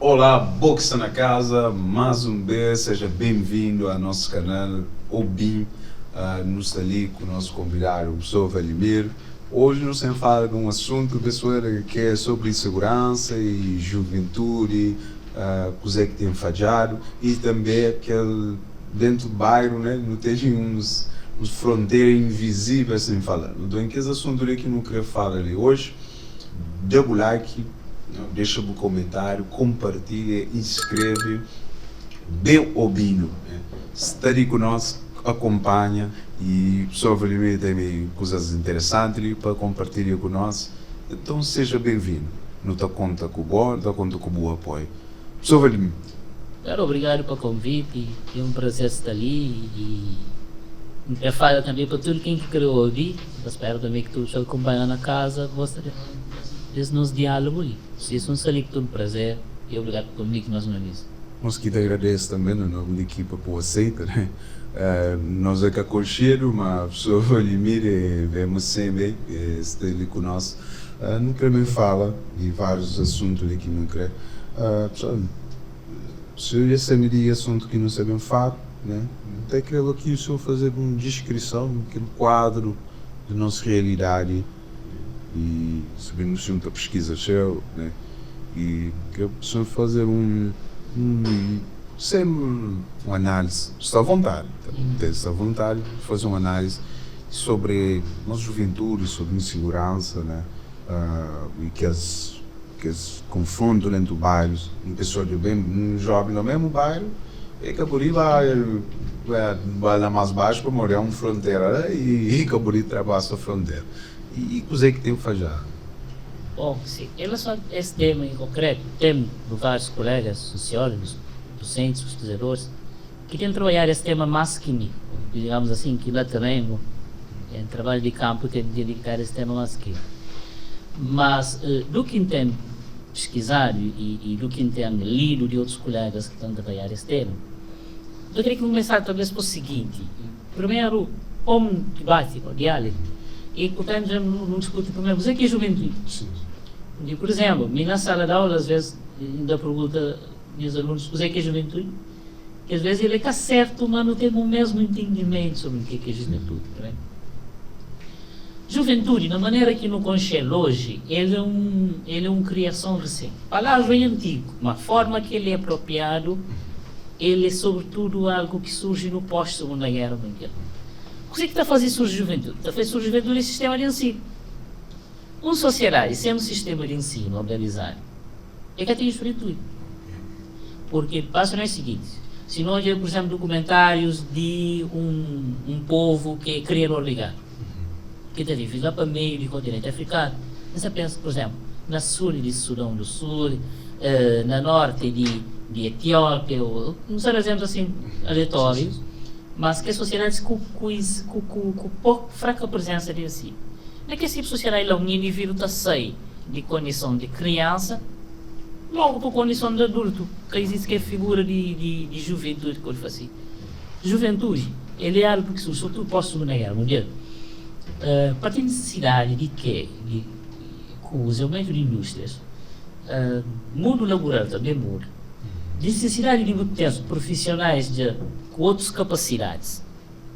Olá, Boxa na casa, mais um vez, seja bem-vindo ao nosso canal Obim. Nos está ali com o nosso convidado, o professor Valimir. Hoje nós vamos falar de um assunto, pessoal, que é sobre segurança e juventude, coisa que tem falhado e também aquele dentro do bairro, né, não tem uns fronteiras invisíveis sem falar. Então, que esse assunto que não quero falar ali hoje, dê o like, deixa o comentário, compartilha, inscreve, dê o obino, está ali conosco, acompanha e o professor Valimir tem coisas interessantes para compartilhar conosco. Então seja bem-vindo. Não está conta com o bom, não está conta com o bom apoio. Professor Valimir. Claro, obrigado pelo convite, é um prazer estar ali e eu falo também para tudo quem quer ouvir. Eu espero também que todos acompanham na casa, gostaria desse nosso diálogo ali. Isso é um salicto de prazer e obrigado por convite mais uma vez. Nós que te agradecemos também no nome da equipa por aceitar, né? Nós é que acolcheiro, mas o professor Valimir vemos sempre, está ali conosco. Não quero fala de vários assuntos aqui, não quero. Se eu sempre de assunto que não sabemos falar, né? Até quero aqui o senhor fazer uma descrição, aquele quadro da nossa realidade e sabemos junto a pesquisa seu, né? E que eu preciso fazer sempre uma análise, está à vontade, está à vontade de fazer uma análise sobre a nossa juventude, sobre a insegurança, né? E que as confrontos dentro do bairro, uma pessoa de bem, um jovem no mesmo bairro, e Caburi vai lá mais baixo para morar uma fronteira, né? E Caburi trabalha a fronteira. E coisa que tem que fazer. Bom, sim, em relação a esse tema em concreto, temos vários colegas, sociólogos, docentes, pesquisadores, que têm trabalhado esse tema mais que mim, digamos assim, que lá terreno, em trabalho de campo, tem de dedicar esse tema mais que. Mas, do que entendo pesquisado e do que entendo lido de outros colegas que estão a trabalhar esse tema, eu queria começar talvez pelo seguinte: primeiro, como debate, diálogo, e portanto já não discute primeiro, você que é juventude. E, por exemplo, na sala de aula, às vezes, ainda pergunta meus alunos, você que é juventude? Que às vezes ele é que acerta, mas não tem o mesmo entendimento sobre o que é juventude. Não é? Juventude, na maneira que no conchelo hoje, ele é uma criação recente. A palavra é antigo, uma forma que ele é apropriado, ele é sobretudo algo que surge no pós-Segunda Guerra Mundial. O que é que está a fazer surgir juventude? Está a fazer surgir juventude em sistema de ensino. Uma sociedade sem um sistema de ensino organizado é que tem juventude. Porque passa não é o seguinte: se nós vemos, por exemplo, documentários de um povo que é criador ligado, que está vivo lá para meio do continente africano, você pensa, por exemplo, na sul de Sudão do Sul, na norte de Etiópia, não são exemplos assim aleatórios, mas que sociedades com pouca fraca presença de ensino. Não é que esse tipo de sociedade lá, um indivíduo está sair de condição de criança, logo para a condição de adulto, que existe que é figura de juventude, que eu faço assim. Juventude, ele é algo que surge, sobretudo pós-Segunda Guerra Mundial, para ter necessidade de quê? Com o desenvolvimento de indústrias, mundo laboral também muda, de necessidade de ter profissionais com outras capacidades,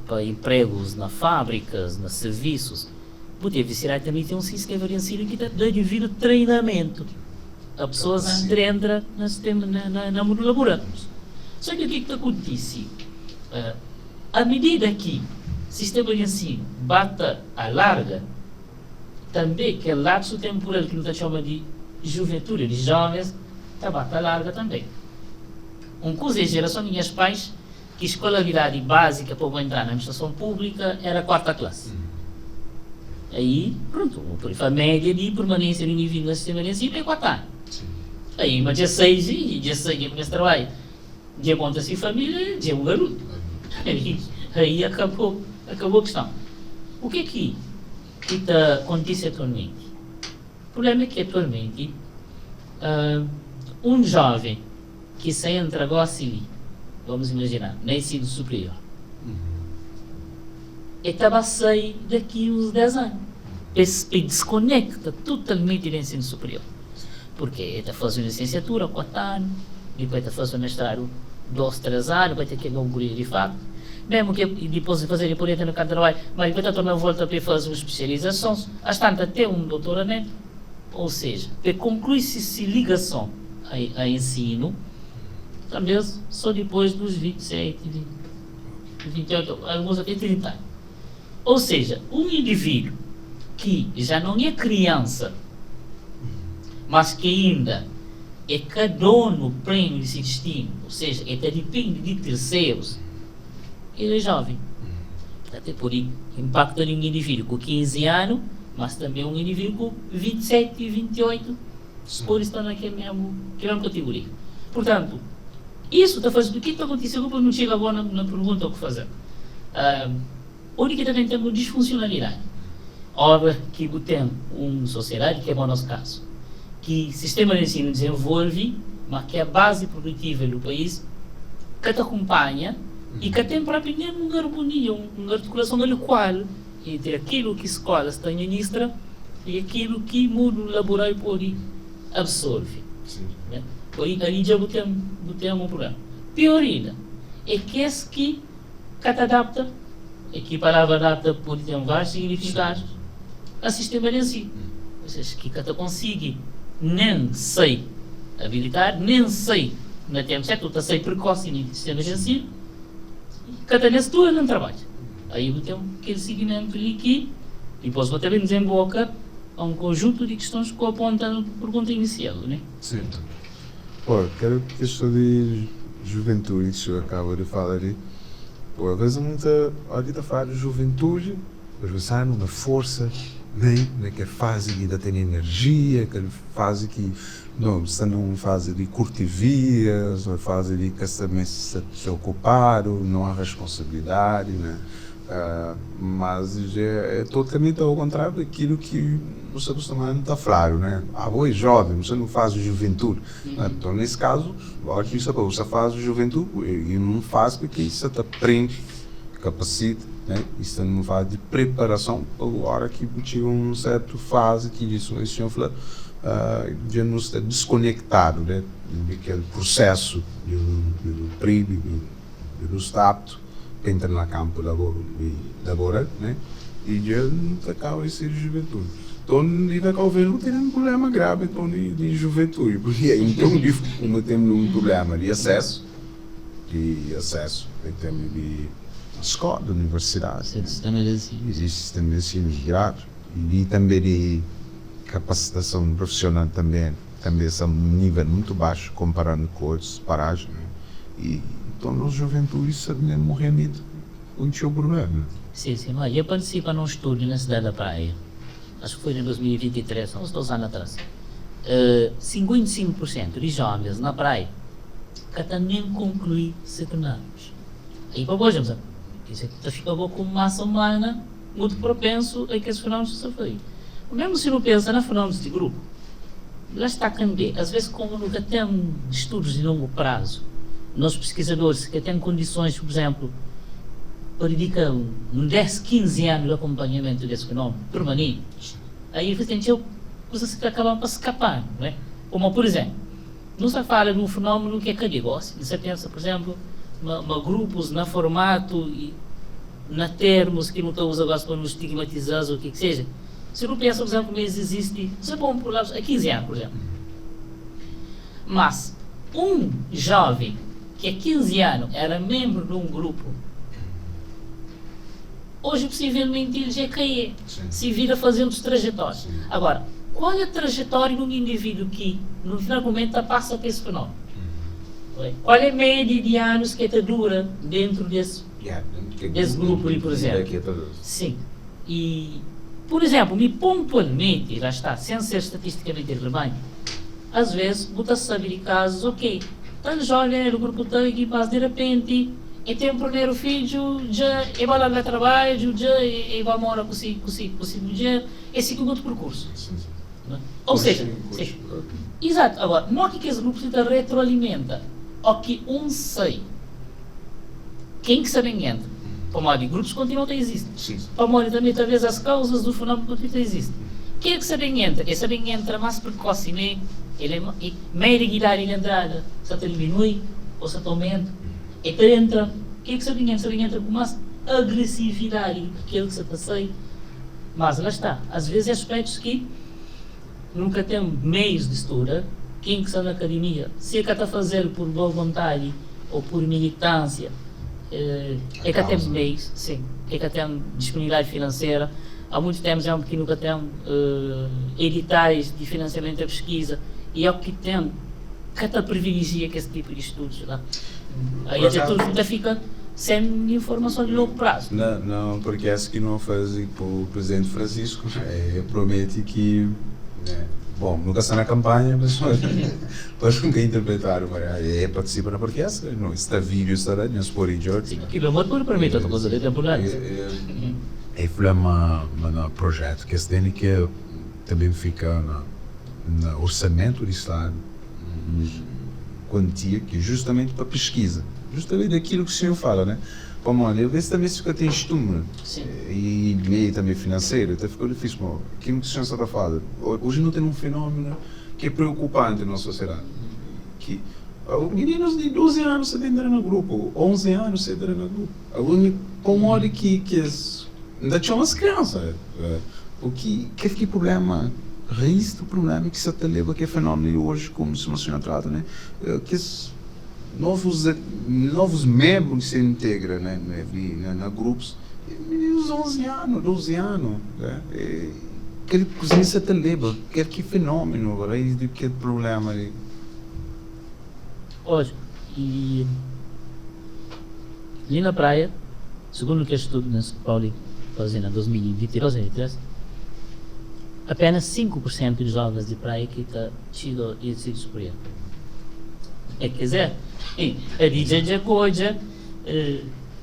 para empregos nas fábricas, nos serviços, poder necessidade também ter um sistema de ensino que dá devido treinamento. A pessoa entra no mundo laboral. Só que o que acontece? À medida que o sistema de ensino bata a larga, também que é lapso temporal que nós chamamos de juventude, de jovens, está bata a larga também. Um coisa é a geração de meus pais, que a escolaridade básica para entrar na administração pública era a 4ª classe. Aí, pronto, a média de permanência do indivíduo no sistema de ensino é 4 anos. Aí, mas dia 6 é porque trabalho. Dia monta-se família, dia um garoto. Aí acabou a questão. O que é que acontece atualmente? O problema é que atualmente um jovem que se entra agora civil, vamos imaginar, no ensino superior, estava a sair daqui uns 10 anos. Ele desconecta totalmente do ensino superior. Porque está fazendo licenciatura, 4 anos, depois está fazendo mestrado, 2, 3 anos, vai ter que não cumprir de facto. Mesmo que depois de fazer por no campo de trabalho, mas depois está também volta para fazer uma especialização, às tantas até um doutoramento, ou seja, para concluir-se essa ligação a ensino, também só depois dos 27, 28, alguns até 30 anos. Ou seja, um indivíduo que já não é criança, mas que ainda é que dono pleno de seu destino, ou seja, até depende de terceiros, ele é jovem. Até por aí, impacta em um indivíduo com 15 anos, mas também um indivíduo com 27 e 28, por estar naquela mesma categoria. Portanto, isso está fazendo o que está acontecendo, porque não chega agora na pergunta o que fazer. Onde que também temos disfuncionalidade? Ora, que tem uma sociedade, que é o nosso caso, que o sistema de ensino desenvolve, mas que é a base produtiva do país, que te acompanha e que tem para aprender uma harmonia, uma articulação adequada entre aquilo que a escola está ministra e aquilo que o mundo laboral pode absorver. Né? Ali já tem um problema. Pior ainda, é que esse que te adapta, é que a palavra adapta pode ter vários significados, a sistema de ensino. Ou seja, que te consegue nem sei habilitar, nem sei na tempo certo, ou sei precoce no sistema de ensino, cada nesse tudo não trabalha. Aí tem aquele segmento ali que depois vou também desemboca a um conjunto de questões que apontam na pergunta inicial, né? Certo. Pô, quero questão de juventude, que o senhor acaba de falar ali. Pô, às vezes a falar de juventude, mas você há uma força, né? Naquela fase que ainda tem energia, aquela fase que não, está numa fase de curtir vias, uma fase de que também se ocuparam, não há responsabilidade, né? Mas é totalmente ao contrário daquilo que você costuma estar claro, né? Você é jovem, você não faz juventude. Então, nesse caso, você faz juventude e não faz porque isso te aprende, capacita, né? Isso não faz de preparação para a hora que tinha uma certa fase que isso falou, já não está desconectado, né? Daquele processo do período, do status que entra na campo laboral, né? E já não acaba de ser juventude. Então, ele vai haver um problema grave então, de juventude, porque então como temos um problema de acesso, em termos de escola, de universidade, existe sistema de ensino migrado e também de capacitação profissional também está um nível muito baixo comparando com outras paragens, né? E então as juventudes também morrem com o seu problema. Sim, mas eu participo num estudo na cidade da Praia, acho que foi em 2023, uns 2 anos atrás. 55% de jovens na Praia que até nem concluem secundários. Aí para hoje, isso fica com massa humana muito propenso a que esses fenômenos se sofrem. Mesmo se não pensa na fenômenos de grupo, lá está também, às vezes como nunca tem estudos de longo prazo, nós pesquisadores que têm condições, por exemplo, para dedicar 10, 15 anos de acompanhamento desse fenômeno permanente, aí evidentemente coisas que acabam para escapar, não é? Como, por exemplo, não se fala de um fenômeno que é negócio, você pensa, por exemplo, em grupos, na formato e na termos que não estão usando agora para nos estigmatizar ou o que seja. Se não pensa, por exemplo, mas existe, isso é bom por lá, há 15 anos, por exemplo. Mas um jovem que há 15 anos era membro de um grupo, hoje possivelmente ele já caiu, se vira fazendo trajetórias. Agora, qual é a trajetória de um indivíduo que, no final do momento, passa por esse fenômeno? Qual é a média de anos que dura dentro desse grupo, por exemplo? Sim. E, por exemplo, pontualmente, lá está, sem ser estatisticamente relevante, às vezes, você sabe de casos, ok, tão jovem no grupo tal que mas de repente, e tem o primeiro filho, já vai lá no trabalho, já vai morar com si mulher, e seguir outro percurso. Ou seja, exato, agora, não é que esse grupo se retroalimenta, ou que sei, quem que se entra, para modo grupos continuam a existir, para modo também talvez as causas do fenômeno continuam a existir. Quem é que se entra? Esse entra mais precocemente ele é média de idade de entrada, se diminui ou se aumenta, e que entra, o que é que se entra com mais agressividade, aquilo que se passei, mas lá está, às vezes é aspectos que nunca tem meios de estudo, quem que está na academia, se é que está a fazer por boa vontade ou por militância, é que tem meios, sim, é que tem disponibilidade financeira. Há muito tempo já que nunca tem editais de financiamento da pesquisa e é o que tem, que até privilegia que esse tipo de estudos lá. Aí até tudo ainda fica sem informação de longo prazo. Não, porque essa que não faz para o presidente Francisco, promete que, bom, nunca está na campanha, mas pode nunca interpretar, participa na orquestra, não está vídeo, está lá, não se pode ir. Sim, que é muito para mim, outra coisa de temporada. É um projeto que tem que também fica no orçamento do Estado, quantia que é justamente para pesquisa, justamente daquilo que o senhor fala, né? Como olha, esse também fica tem estímulo e meio também financeiro, até ficou difícil, mas aquilo que o senhor está falando, hoje não tem um fenômeno que é preocupante na sociedade, que meninos de 12 anos se entram no grupo, 11 anos se entram no grupo, como olha que ainda tinha umas crianças, o que problema, raiz do problema que se leva que é fenômeno hoje, como se mencionou trata, né? Que novos membros se integram, né, na grupos, meninos 11 anos, 12 anos, né? Que cozinha se leva, que fenômeno, raiz do que problema ali. Hoje, e ali na praia, segundo o que eu estudo na Paulo fazendo em 2022, 2023, apenas 5% dos jovens de praia que está tido ensino superior. Quer dizer, a DJ coisa,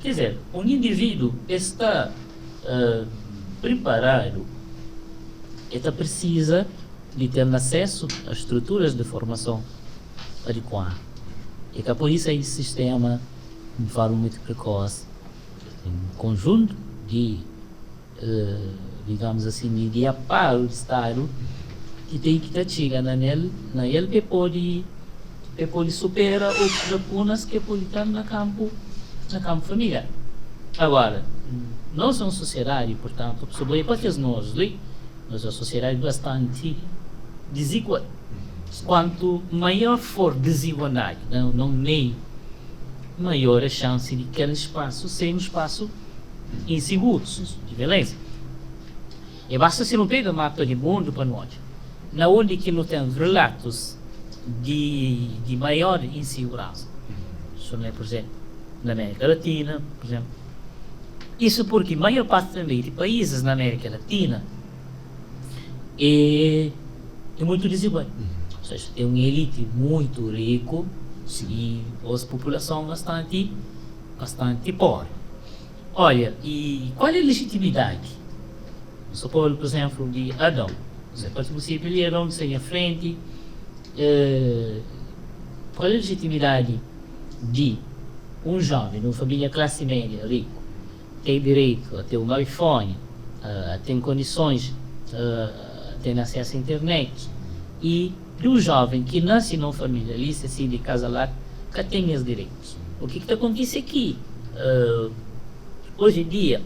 quer dizer, um indivíduo está preparado, está precisa de ter acesso às estruturas de formação adequada. E que por isso esse sistema, de forma muito precoce, um conjunto de digamos assim, de aparo de Estado que tem que estar chegando nele para poder superar outras lacunas que podem estar no campo familiar. Agora, nós somos uma sociedade, portanto, sobre porque nós é uma sociedade bastante desigual. Quanto maior for desigualdade no meio, maior a chance de que aquele espaço seja um espaço inseguro, de violência. E basta se não pega o mapa do mundo para nós, na onde que não tem relatos de maior insegurança. Por exemplo, na América Latina, por exemplo. Isso porque a maior parte também de países na América Latina é muito desigual. Ou seja, tem uma elite muito rica e a população bastante pobre. Olha, e qual é a legitimidade? Supor, por exemplo, de Adão. Você pode possível ele Adão sair à frente. Qual é a legitimidade de um jovem, de uma família classe média, rico, ter direito a ter um iPhone, a ter condições, a ter acesso à internet, e de um jovem que nasce numa família lista assim, de casa lá, que tem os direitos? O que acontece aqui? Hoje em dia,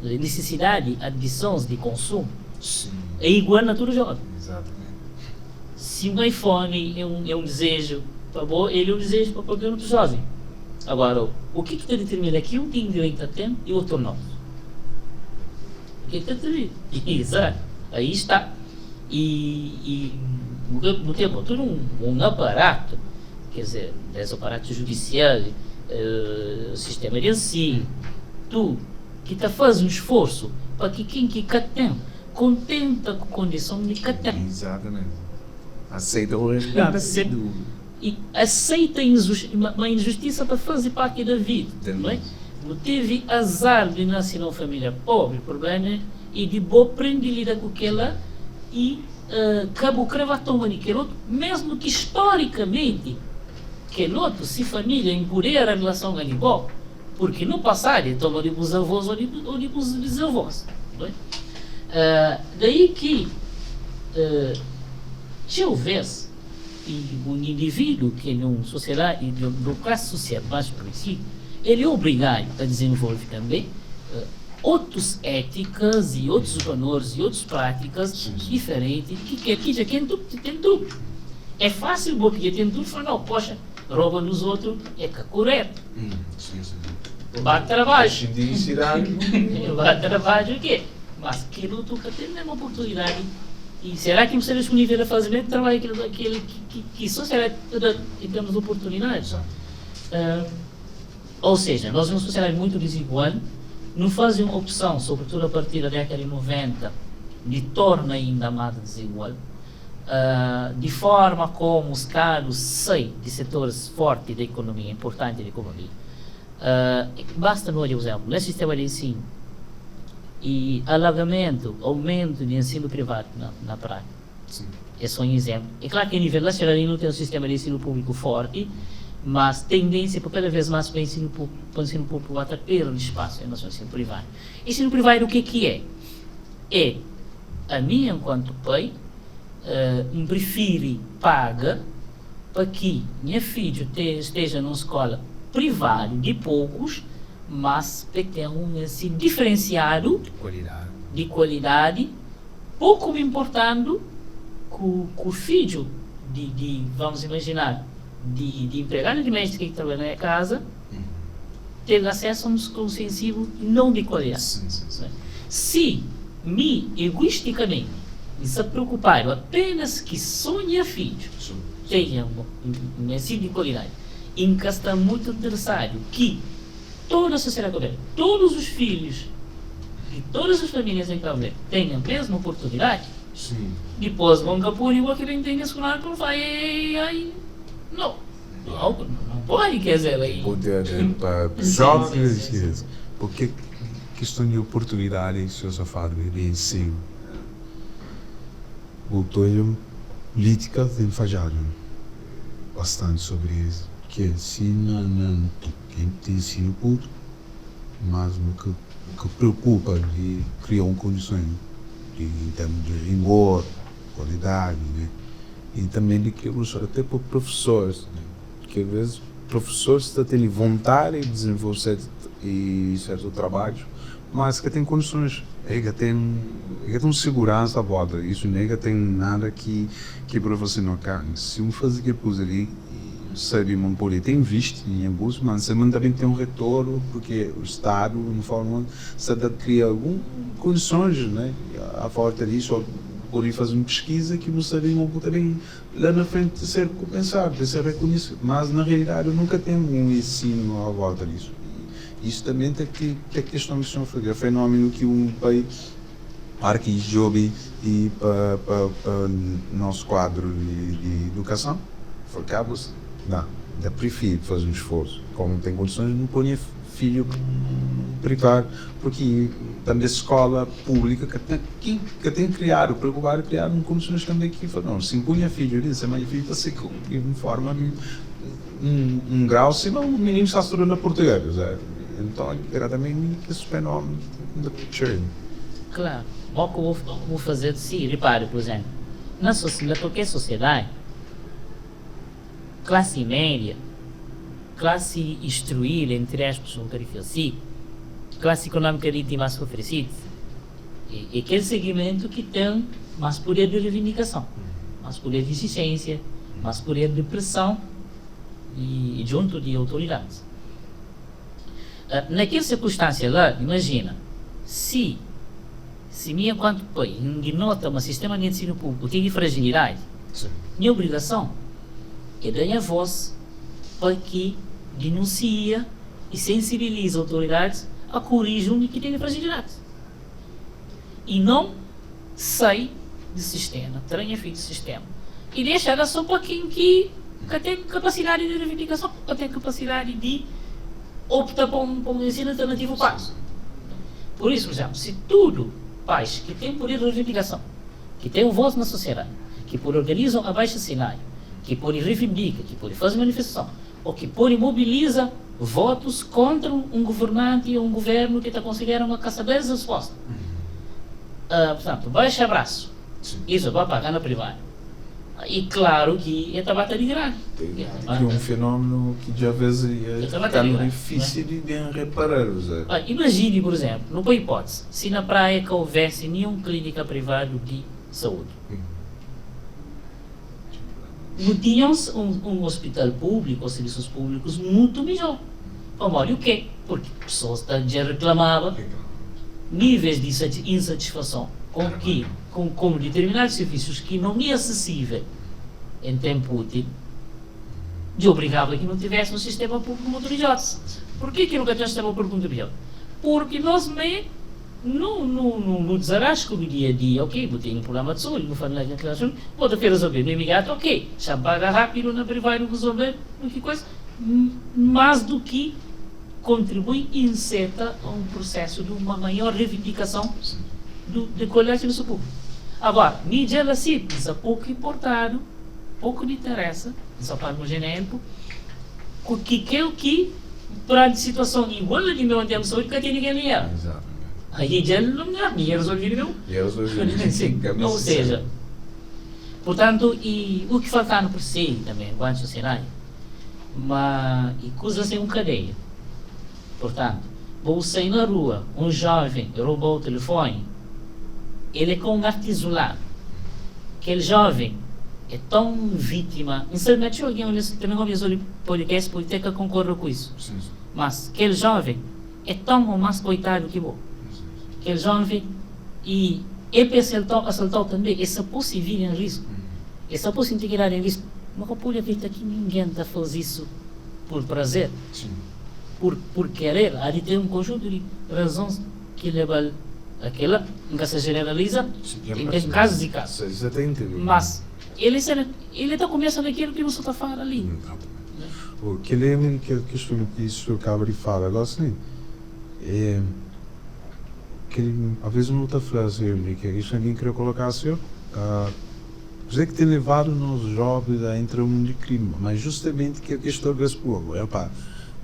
a necessidade de adições de consumo é igual a todo jovem. Exatamente. Se um iPhone é um desejo para bom, ele é um desejo para qualquer outro jovem. Agora, o que determina que um tem direito a ter e o outro não? O que determina? Exato. Aí está. E no tempo todo um aparato, quer dizer, esse aparato judicial, o sistema de ensino, tudo, que está fazendo um esforço para que quem que tem contenta com a condição de que tem. Exatamente. Aceita o resgate. E aceita uma injustiça para fazer parte da vida. Não é? Não teve azar de nascer numa família pobre, o problema é de boa aprender a lidar com aquela e acabou cravatando aquele outro, mesmo que historicamente aquele outro, se família empurrar a relação com ele bom, porque no passado estava de os avós ou de os bisavós. Não é? Daí que se houvesse E um indivíduo que numa sociedade, numa classe social mais conhecida, ele é obrigado a desenvolver também outras éticas e outros valores e outras práticas diferentes que já tem tudo. É fácil porque tem tudo falar, não, poxa, rouba nos outros, é que correto. Bate trabalho. Bate trabalho o quê? Mas que não toca ter nenhuma oportunidade. E será que você é disponível a fazer o trabalho que só será em termos de oportunidades? Ou seja, nós somos uma sociedade muito desigual, não fazem uma opção, sobretudo a partir da década de 90, de torna ainda mais desigual, de forma como os caros saem de setores fortes da economia, importantes da economia. Basta não olhar o exemplo, no sistema de ensino, e alargamento, aumento de ensino privado na prática. Sim. É só um exemplo. É claro que a nível nacional não tem um sistema de ensino público forte, mas tendência para cada vez mais para o ensino público a ter espaço em relação ao ensino privado. Ensino privado o que é? É, a mim enquanto pai, prefiro pagar para que minha filha esteja numa escola privada de poucos, mas que tenha um ensino diferenciado de qualidade, pouco me importando com o filho vamos imaginar, de empregada doméstica que trabalha na casa, ter acesso a um escola sensível não de qualidade. Se me, egoisticamente, se preocupar apenas que sonha filho tenha um ensino de qualidade, em que está muito interessado que toda a sociedade cabo-verdiana, todos os filhos de todas as famílias em Cabo Verde tenham a mesma oportunidade, depois vão capur igual que ele tem escolar que não vai, não pode, quer dizer, aí. Poder para jovens, porque questão de oportunidade, se eu só falo de ensino, voltou política tem falhado bastante sobre isso, que se não tem ensino público, mas o que preocupa de criar condições em termos de rigor, qualidade, né? E também de que até para professores, né? Que às vezes professores têm vontade de desenvolver certo trabalho, mas que tem condições, que tem segurança à volta, isso nem tem nada que para você não carne. Se um fazer que pus ali, sabe, não pode ter visto em busca, mas também tem um retorno, porque o Estado, de forma de criar algumas condições, né, à volta disso, ou pode fazer uma pesquisa que você também lá na frente de ser compensado, de ser reconhecido, mas na realidade nunca tem um ensino à volta disso. E isso também tem questão de o fenômeno que um país aqui jobe e para nosso quadro de educação, focamos da prefiro fazer um esforço, como tem condições, não põe filho privado, porque também a escola pública que tem criado, preocupado em criar condições também que não, se punha filho ali, se a mãe filho está se de forma um grau, senão o menino está estudando português, então era também esse fenômeno da churn. Claro, o que eu vou fazer de si, repare, por exemplo, na qualquer sociedade, classe média, classe instruída, entre aspas, um tarifa assim, classe econômica de mais oferecida, é aquele segmento que tem mais poder de reivindicação, mais poder de exigência, mais poder de pressão e junto de autoridades. Naquela circunstância lá, imagina, se minha enquanto país denota um sistema de ensino público tem fragilidade, minha obrigação é dar a voz para que denuncia e sensibiliza autoridades a corrigir o que tem fragilidade. E não sai do sistema, tenha feito do sistema. E deixar só para quem que tem capacidade de reivindicação, que tem capacidade de optar por um ensino alternativo fácil. Por isso, por exemplo, se tudo pais que têm poder de reivindicação, que têm voz na sociedade, que organizam abaixo-assinado, que reivindicar, que fazer manifestação, ou que mobiliza votos contra um governante ou um governo que está considerando uma caçadora de resposta. Portanto, baixa abraço. Isso vai pagar na privada. E claro que é trabalho de grande. É um fenômeno que já vezes é difícil de bem reparar. Imagine, por exemplo, numa hipótese, se na praia que houvesse nenhuma clínica privada de saúde. Não tínhamos um hospital público ou serviços públicos muito melhor. Olha o quê? Porque pessoas já reclamavam níveis de insatisfação com determinados serviços que não é acessível em tempo útil, de obrigava que não tivesse um sistema público motorizado. Por que nunca tem um sistema público motorizado? Porque nós no desarrasco do dia a dia, ok, vou ter um problema de saúde, vou fazer vou ter que resolver no imediato, ok, já paga rápido na privada e resolver, que coisa, mais do que contribui e inseta a um processo de uma maior reivindicação de qualidade do serviço público. Agora, mídia ela sim, isso é pouco importado, pouco lhe interessa, só para o genérico, que é o que, para a situação igual de meu tempo de saúde, que tem ninguém ali. Aí já não é ninguém resolve não. Ou seja, portanto, e o que falta por si também, enquanto sociedade, mas e coisas em cadeia. Portanto, vou sair na rua, um jovem roubou o telefone, ele é com um gato isolado. Aquele jovem é tão vítima. Infelizmente, alguém também ouviu o podcast, pode ter que concordar com isso. Mas aquele jovem é tão ou mais coitado que vou. Aquele jovem, e ele assaltou também, essa pode vir em risco. Essa pode se integrar em risco. Mas eu pude acreditar que ninguém está fazendo isso por prazer. Por querer. Há de ter um conjunto de razões que levam aquela, nunca se generaliza, em casos e casos. Mas ele está começando aquilo que você está falando ali. O que lembro que isso acaba de falar agora sim, é que às vezes não está falando assim, que isso ninguém quer colocar assim, você que tem levado nos jovens a entrar no mundo de crime, mas justamente que a questão das pouco,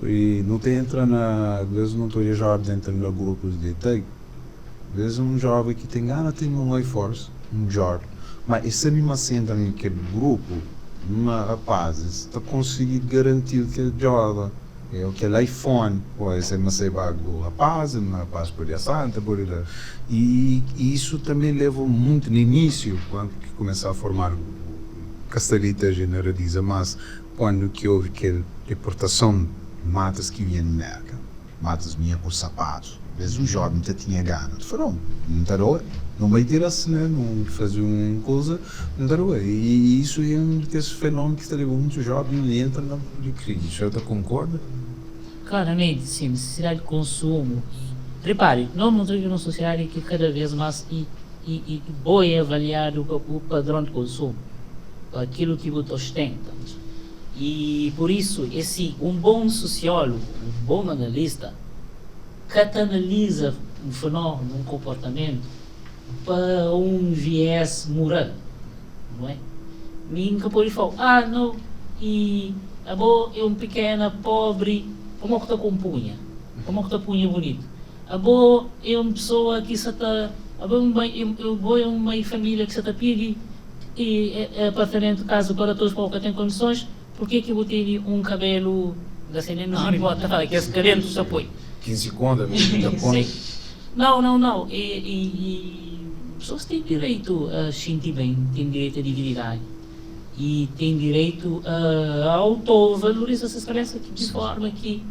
e não tem entra às vezes não estou jovem dentro de grupos de tag. Às vezes um jovem que tem gana tem uma força, um jovem, mas essa mesma senta naquele grupo, uma rapaz, está conseguindo garantir que ele joga, aquele iPhone, pode ser uma bago rapaz, uma rapaz por a santa, por e isso também levou muito no início, quando começou a formar o Castelita generaliza, mas quando que houve aquela deportação, matas que vinham na merca, matas vinham com sapatos. Às vezes um jovem já tinha gana, não vai ter assim, né? Não fazer uma coisa, não dará. E isso é um desses fenômenos que está levando muito jovem e entra na crime. O senhor concorda? Claramente, sim, necessidade de consumo. Repare, nós não temos uma sociedade que cada vez mais boa é avaliar o padrão de consumo, aquilo que você ostenta. E por isso, um bom sociólogo, um bom analista, catalisa um fenômeno, um comportamento para um viés moral, não é? Ninguém pode falar, não, e a boa é um pequeno, pobre, como que está com punha? Como que está punha bonito? A boa é uma pessoa que se está, a boa é uma família que se está pedindo e é apartamento, casa para todos que têm condições, porque que eu tenho um cabelo da cena não importa, que esse carente se apoia. 15 contas, Não. E pessoas têm direito a sentir bem, têm direito à dignidade e têm direito a autovalorizar essas crenças de forma que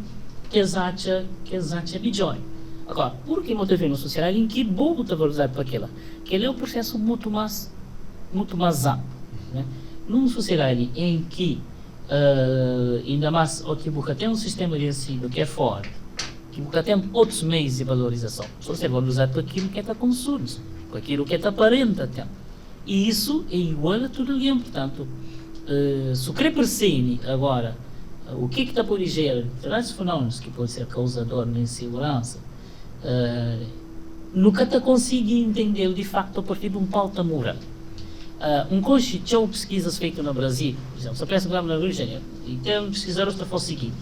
eles acham melhor. Agora, por que eu tenho uma sociedade em que bom está valorizado para aquela? Que ele é um processo muito mais amplo. Né? Numa sociedade em que ainda mais que tem um sistema de ensino que é forte, que tem outros meios de valorização. Só ser valorizado por aquilo que está consumo, por aquilo que está aparenta. E isso é igual a tudo alguém. Portanto, se o que percebe agora, o que está por dizer, traz fenômenos que podem ser causador de insegurança, nunca está conseguindo entender de facto a partir de um pauta moral. Tinha pesquisas feitas no Brasil, por exemplo, se pensa no Rio de Janeiro, e tem pesquisadores que foi o seguinte: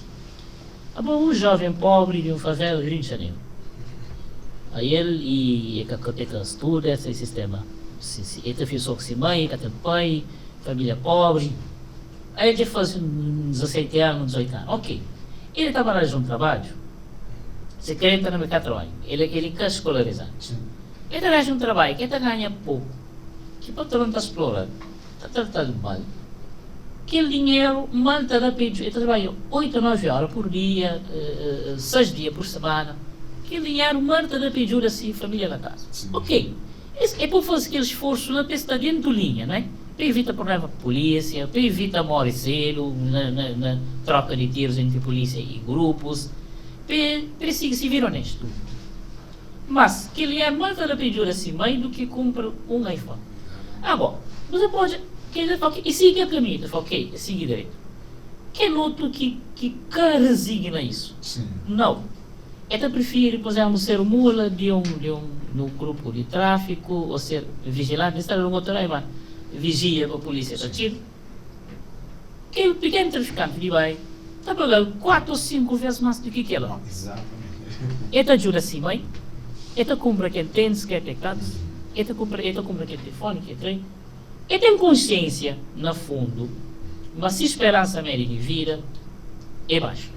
um jovem pobre de um favela do Rio de Janeiro. Aí ele, que estuda esse sistema, ele fez só que se mãe, que tem pai, família pobre. Aí ele faz 17 anos, 18 anos. Ok. Ele estava lá um trabalho. Se quer entrar no mercado de trabalho, ele quer escolarizar. Ele arranja um trabalho que ele ganha pouco. Que o patrão está explorando. Está tratando mal. Aquele dinheiro mal está a pedir. Ele trabalha 8 ou 9 horas por dia, 6 dias por semana. Aquele dinheiro mal está a pedir assim, a família da casa. Ok. É para fazer aquele esforço na está dentro da linha, não é? Para evitar problema com a polícia, para evitar morrer na troca de tiros entre polícia e grupos, para se vir honesto. Mas que ele é mais a pedir assim mais do que compra um iPhone. Ah, bom, você pode, e siga o caminho, ok, siga direito. Que outro que resigna isso? Sim. Não. Ele prefere, por exemplo, ser mula de um grupo de tráfico, ou ser vigilante, estar no outro aí, vigia para a polícia da tiro. Que o pequeno traficante de bem está pagando 4 ou 5 vezes mais do que ela. Exatamente. Ele ajuda assim, mãe. Ele compra aquele tênis que é teclado. Ele compra aquele telefone que é trem. Ele tem consciência, no fundo, mas se a esperança média de vida é baixa.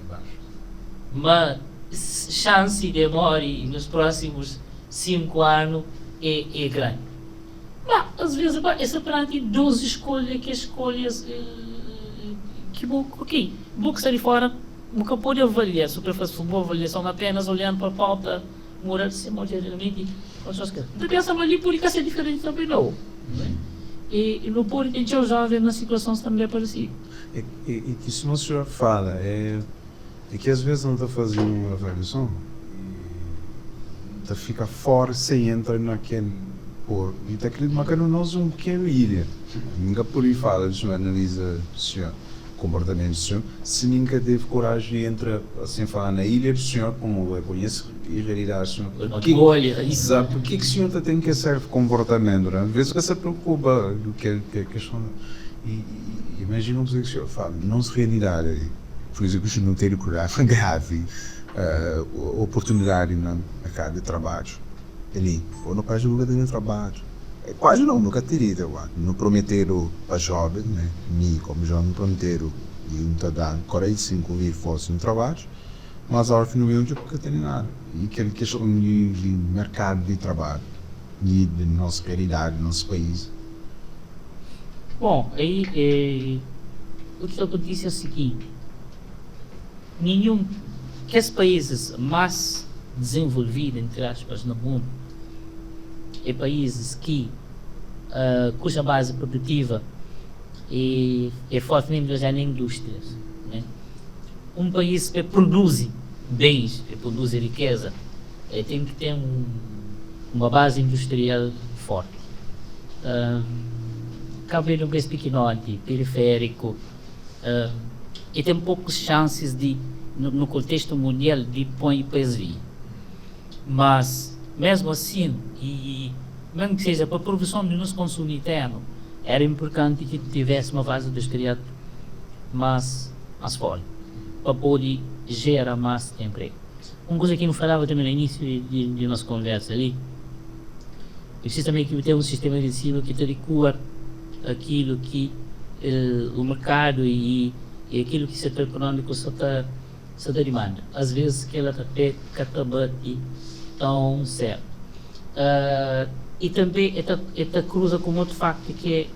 Mas chance de demore nos próximos 5 anos é grande. Mas, às vezes, essa perante 12 escolhas, que escolhas que ok, que sair fora, nunca pode avaliar, se faz uma boa avaliação apenas olhando para a pauta, morar se moderadamente, não pensa ali por ser diferente também não. E não pode ter o jovem na situação também parecida. E que isso não se já fala, é que às vezes não está fazendo uma avaliação, está fica fora sem entrar naquele por e está querendo marcar nós uma pequena ilha. Nunca por aí fala, se analisa o senhor comportamento do senhor, se nunca teve coragem de entrar assim falar na ilha do senhor como eu conheço e realidade senhor. Exato. O que o senhor tem que ser comportamento? Às vezes você se preocupa do que é questão e imagina o que o senhor fala, não se realidade. Por exemplo, o senhor não ter coragem grave, oportunidade no mercado de trabalho. Ele, ou no país nunca tem trabalho. Quase nunca teria, não prometeram a jovens, né? Mim, como já não prometeram, e não está dando 45 mil fosse no trabalho, mas ao fim do dia nunca tem nada. E aquela questão de mercado de trabalho, e de nossa realidade, do nosso país. Bom, aí o que eu disse é o seguinte: que os países mais desenvolvidos, entre aspas, no mundo, é países cuja base produtiva é fortemente já nas indústrias. Né? Um país que produz bens, que produz riqueza, tem que ter uma base industrial forte. Cabo Verde é um país pequenote, periférico, e tem poucas chances de, no contexto mundial, de pôr o país vir. Mas, mesmo assim, e mesmo que seja para a produção do nosso consumo interno, era importante que tivesse uma base industrial mais forte, para poder gerar mais emprego. Uma coisa que eu falava também no início de nossa conversa ali, precisa também que ter um sistema de ensino que adequa aquilo que o mercado e aquilo que o setor econômico está demanda. Às vezes que ela até bate tão certo. E também esta cruza com outro facto que é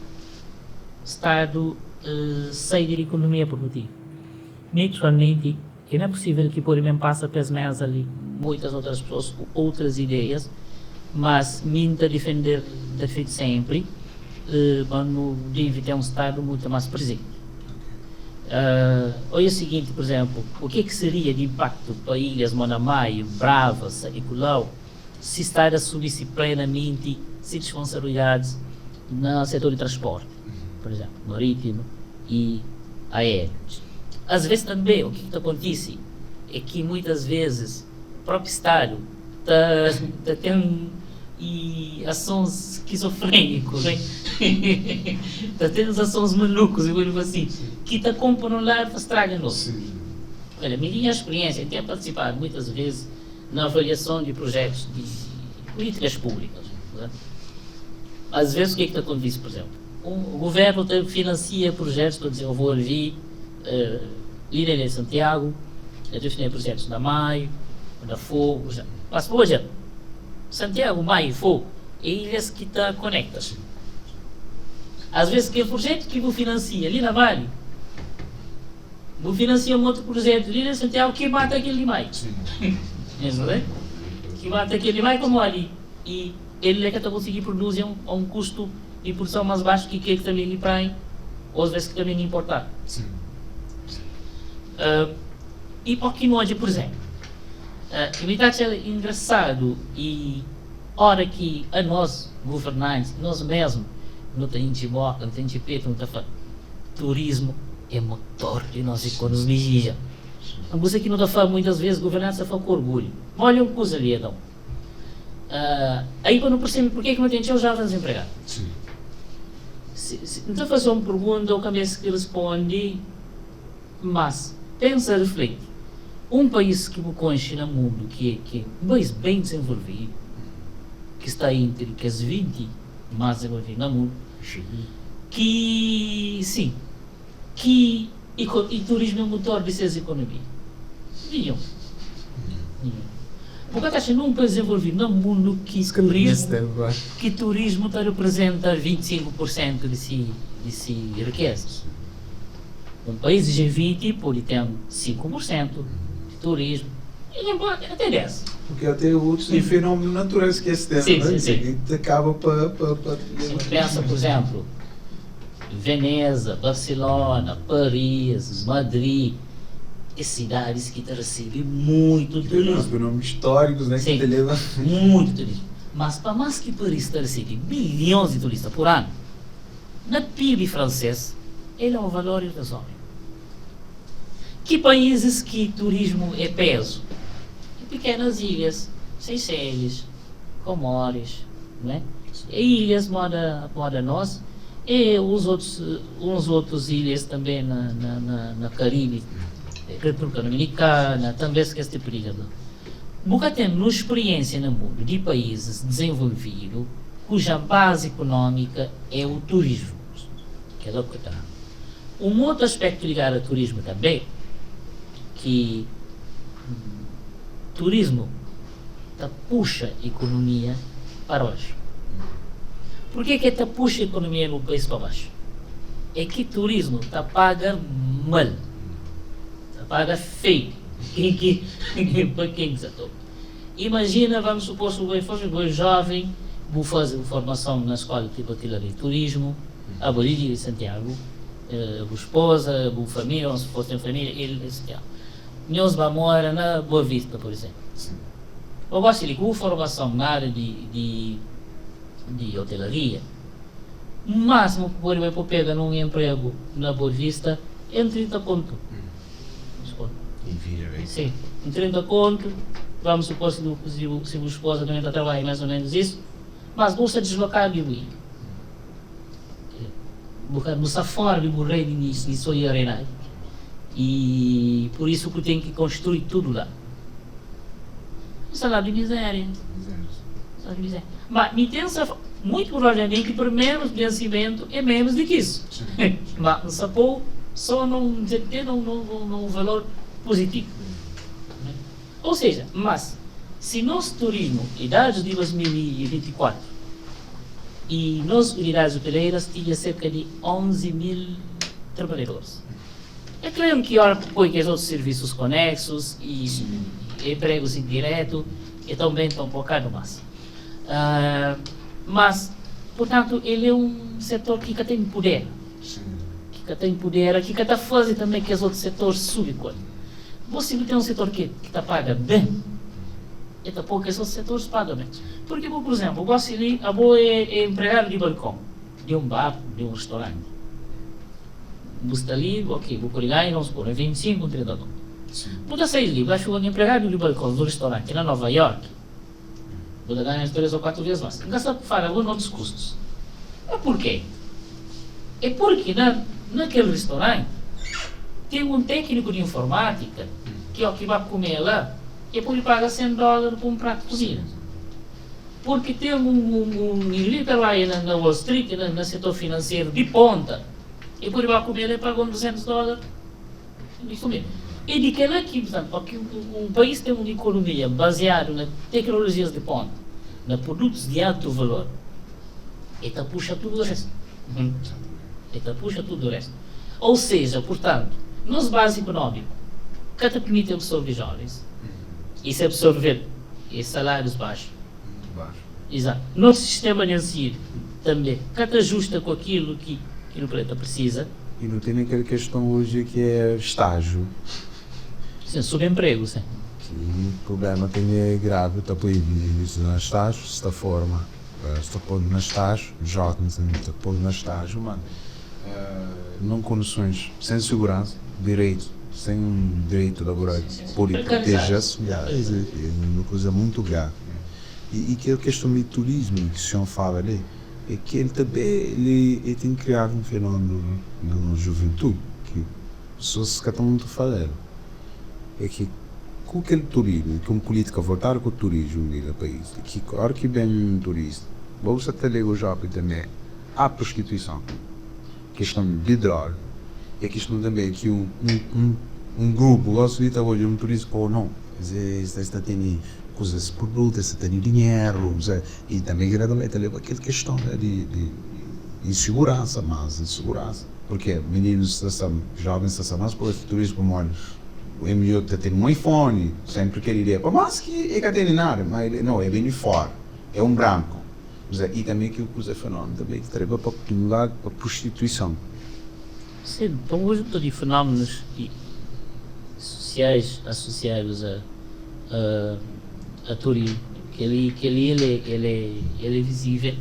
Estado sair da economia produtiva. Naturalmente, não é possível que por exemplo passe para as mãos ali muitas outras pessoas com outras ideias, mas minta defender sempre quando deve ter um Estado muito mais presente. Olha o seguinte, por exemplo, o que seria de impacto para ilhas Monamaio, Bravas e Colau se o Estado assumisse plenamente se responsabilidades no setor de transporte, por exemplo, marítimo e aéreo. Às vezes também o que acontece é que muitas vezes o próprio Estado está tendo ações esquizofrênicas, né? Está tendo ações malucas, assim, que está comprando um lado estraga-nos. Olha, minha experiência, tenho participado muitas vezes na avaliação de projetos de políticas públicas. Né? Às vezes o que acontece, por exemplo? o governo financia projetos para desenvolver Ilha de Santiago, definir projetos da Maio, da Fogo. Mas hoje, Santiago, Maio e Fogo, é ilhas que estão conectadas. Às vezes, que projeto que você financia ali na Vale, você financia um outro projeto ali em Santiago que mata aquele de Maio. Que mata aquele de Maio como ali. E ele é que está conseguindo produzir a um custo de produção mais baixo que aquele que também lhe praia, ou às vezes que também lhe importar. E para que não por exemplo, é engraçado e hora que a nós, governantes, nós mesmos, não tem de boca, não tem de peito, não está falando. Turismo é motor de nossa economia. Uma coisa que não está falando muitas vezes, governança fala com orgulho. Olha uma coisa ali, então. Aí quando percebe por que não tem os jovens desempregados. Então fazer uma pergunta, ou cabeça que responde, mas pensa, reflete. Um país que me conhece no mundo, que é um país bem desenvolvido, que está entre as 20 mais desenvolvidos no mundo, que turismo é o motor de suas economias. Nenhum. Porque está num país desenvolvido no mundo que turismo representa 25% de si riqueza. Um país de G20 pode ter 5% de turismo. E até 10%. Porque até outros fenômenos naturais que esse tema, sim. acaba para... Pensa, por exemplo, Veneza, Barcelona, Paris, Madrid, e cidades que recebem muito turismo. Fenômenos históricos, né? Sim, que te levam... muito turismo. Mas para mais que Paris recebe bilhões de turistas por ano, na PIB francês, ele é um valor irrisório. Que países que turismo é peso? Pequenas ilhas, Seychelles, Comores, né? Ilhas moda nós, e uns outros ilhas também na Caribe, República Dominicana, também se esse período. Nunca temos experiência no mundo de países desenvolvidos cuja base econômica é o turismo, que é o que está. Um outro aspecto ligado ao turismo também, que turismo puxa a economia para baixo. Por que puxa a economia no país para baixo? É que turismo paga mal, paga feio. Para quem desatou. Imagina, vamos supor, se o jovem vou fazer formação na escola tipo de turismo, a Bolívia de Santiago, a esposa, a família, ou se fosse família, ele de Santiago. Nós vamos morar na Boa Vista, por exemplo. Eu gosto de formação na área de hotelaria. O máximo que pode pegar num emprego na Boa Vista é 30 conto. Sim, em 30 conto, vamos supor se a esposa também está trabalhando mais ou menos isso, mas você deslocar de ir. Você fora de morrer de início, de só ir arenar. E por isso que tem que construir tudo lá. Salário de miséria. Mas me tem muito provavelmente por menos vencimento é menos do que isso. Mas não sapou só não tem um valor positivo. Ou seja, mas se nosso turismo, idade de 2024, e nas unidades hoteleiras tinha cerca de 11 mil trabalhadores. É claro que hora põe que os outros serviços conexos e empregos indiretos e também estão um bocado mais. Mas, portanto, ele é um setor que tem poder. Que tem poder, que está fazendo também que os outros setores subam. Você tem um setor que está paga bem, e tampouco esses setores pagam bem. Porque, por exemplo, eu gosto de é empregado de balcão, de um bar, de um restaurante. Você está ali, ok, vou ligar e vamos supor, é 25, 30 dólares. Vou sair ali, vai chegar um empregado de balcão do restaurante na Nova York, vou ganhar 3 ou 4 vezes mais. Gasta para alguns outros custos. Mas por quê? É porque naquele restaurante tem um técnico de informática que vai comer lá e por ele paga 100 dólares por um prato de cozinha. porque tem um indivíduo que trabalha na Wall Street, no setor financeiro de ponta, e por vai comer, ele pagou $200. Isso mesmo. E de que aqui, portanto, porque um país tem uma economia baseada nas tecnologias de ponta, nos produtos de alto valor, e puxa tudo o resto. Puxa tudo o resto. Ou seja, portanto, nos base econômico, que te permite absorver jovens, e se absorver e salários baixos. Exato. Nosso sistema financeiro também, que te ajusta com aquilo que o planeta precisa. E não tem aquela questão hoje que é estágio. Sim, subemprego, sim. O problema também é grave, está proibido isso na estágio, se está forma, está pondo na estágio, jovens está pondo na estágio, mano. Não condições, sem segurança, direito, sem um direito laboral por proteger-se, é uma coisa muito grave. E que a questão do turismo que o senhor fala ali, é que ele também ele tem criado um fenômeno na juventude, que pessoas que estão muito falando. É que com aquele turismo, com política voltar com o turismo no país, que a hora que vem um turista, vamos até ler o jovem também, há prostituição, questão de droga, e a questão também que um grupo gosta de estar hoje um turista ou não, está tendo coisas produtos, está tendo dinheiro, e também gradualmente leva aquela questão de insegurança, mais insegurança, porque meninos, jovens, estão mais por esse turismo mole. O MU está tendo um iPhone, sempre quer ir, mas que é que tem nada, mas não, é bem de fora, é um branco. E também que o fenômeno também que treba para estimular a prostituição. Sim, um conjunto de fenómenos sociais associados a turismo, que ele é visível,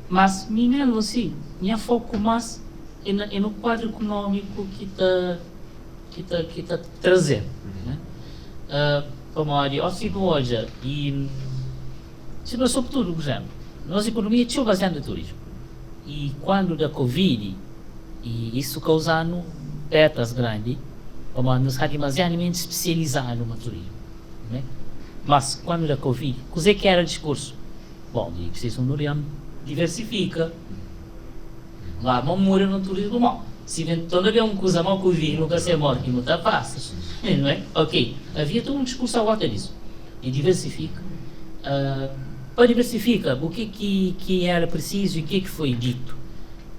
mas mesmo assim, minha foco mais é no quadro econômico que está trazendo, né? Como eu fico hoje e sobretudo, por exemplo, nossa economia é baseada no turismo, e quando da Covid e isso causando perdas grandes, como nos demasiadamente especializados no turismo, né? Mas quando da Covid, o que era o discurso? Bom, e precisa diversifica, lá não mora no turismo mal. Se então havia uma coisa mal que eu vi, nunca se morre, que não está fácil, não é? Ok, havia todo um discurso à volta disso. E diversifica. Para diversificar, o que era preciso e o que foi dito?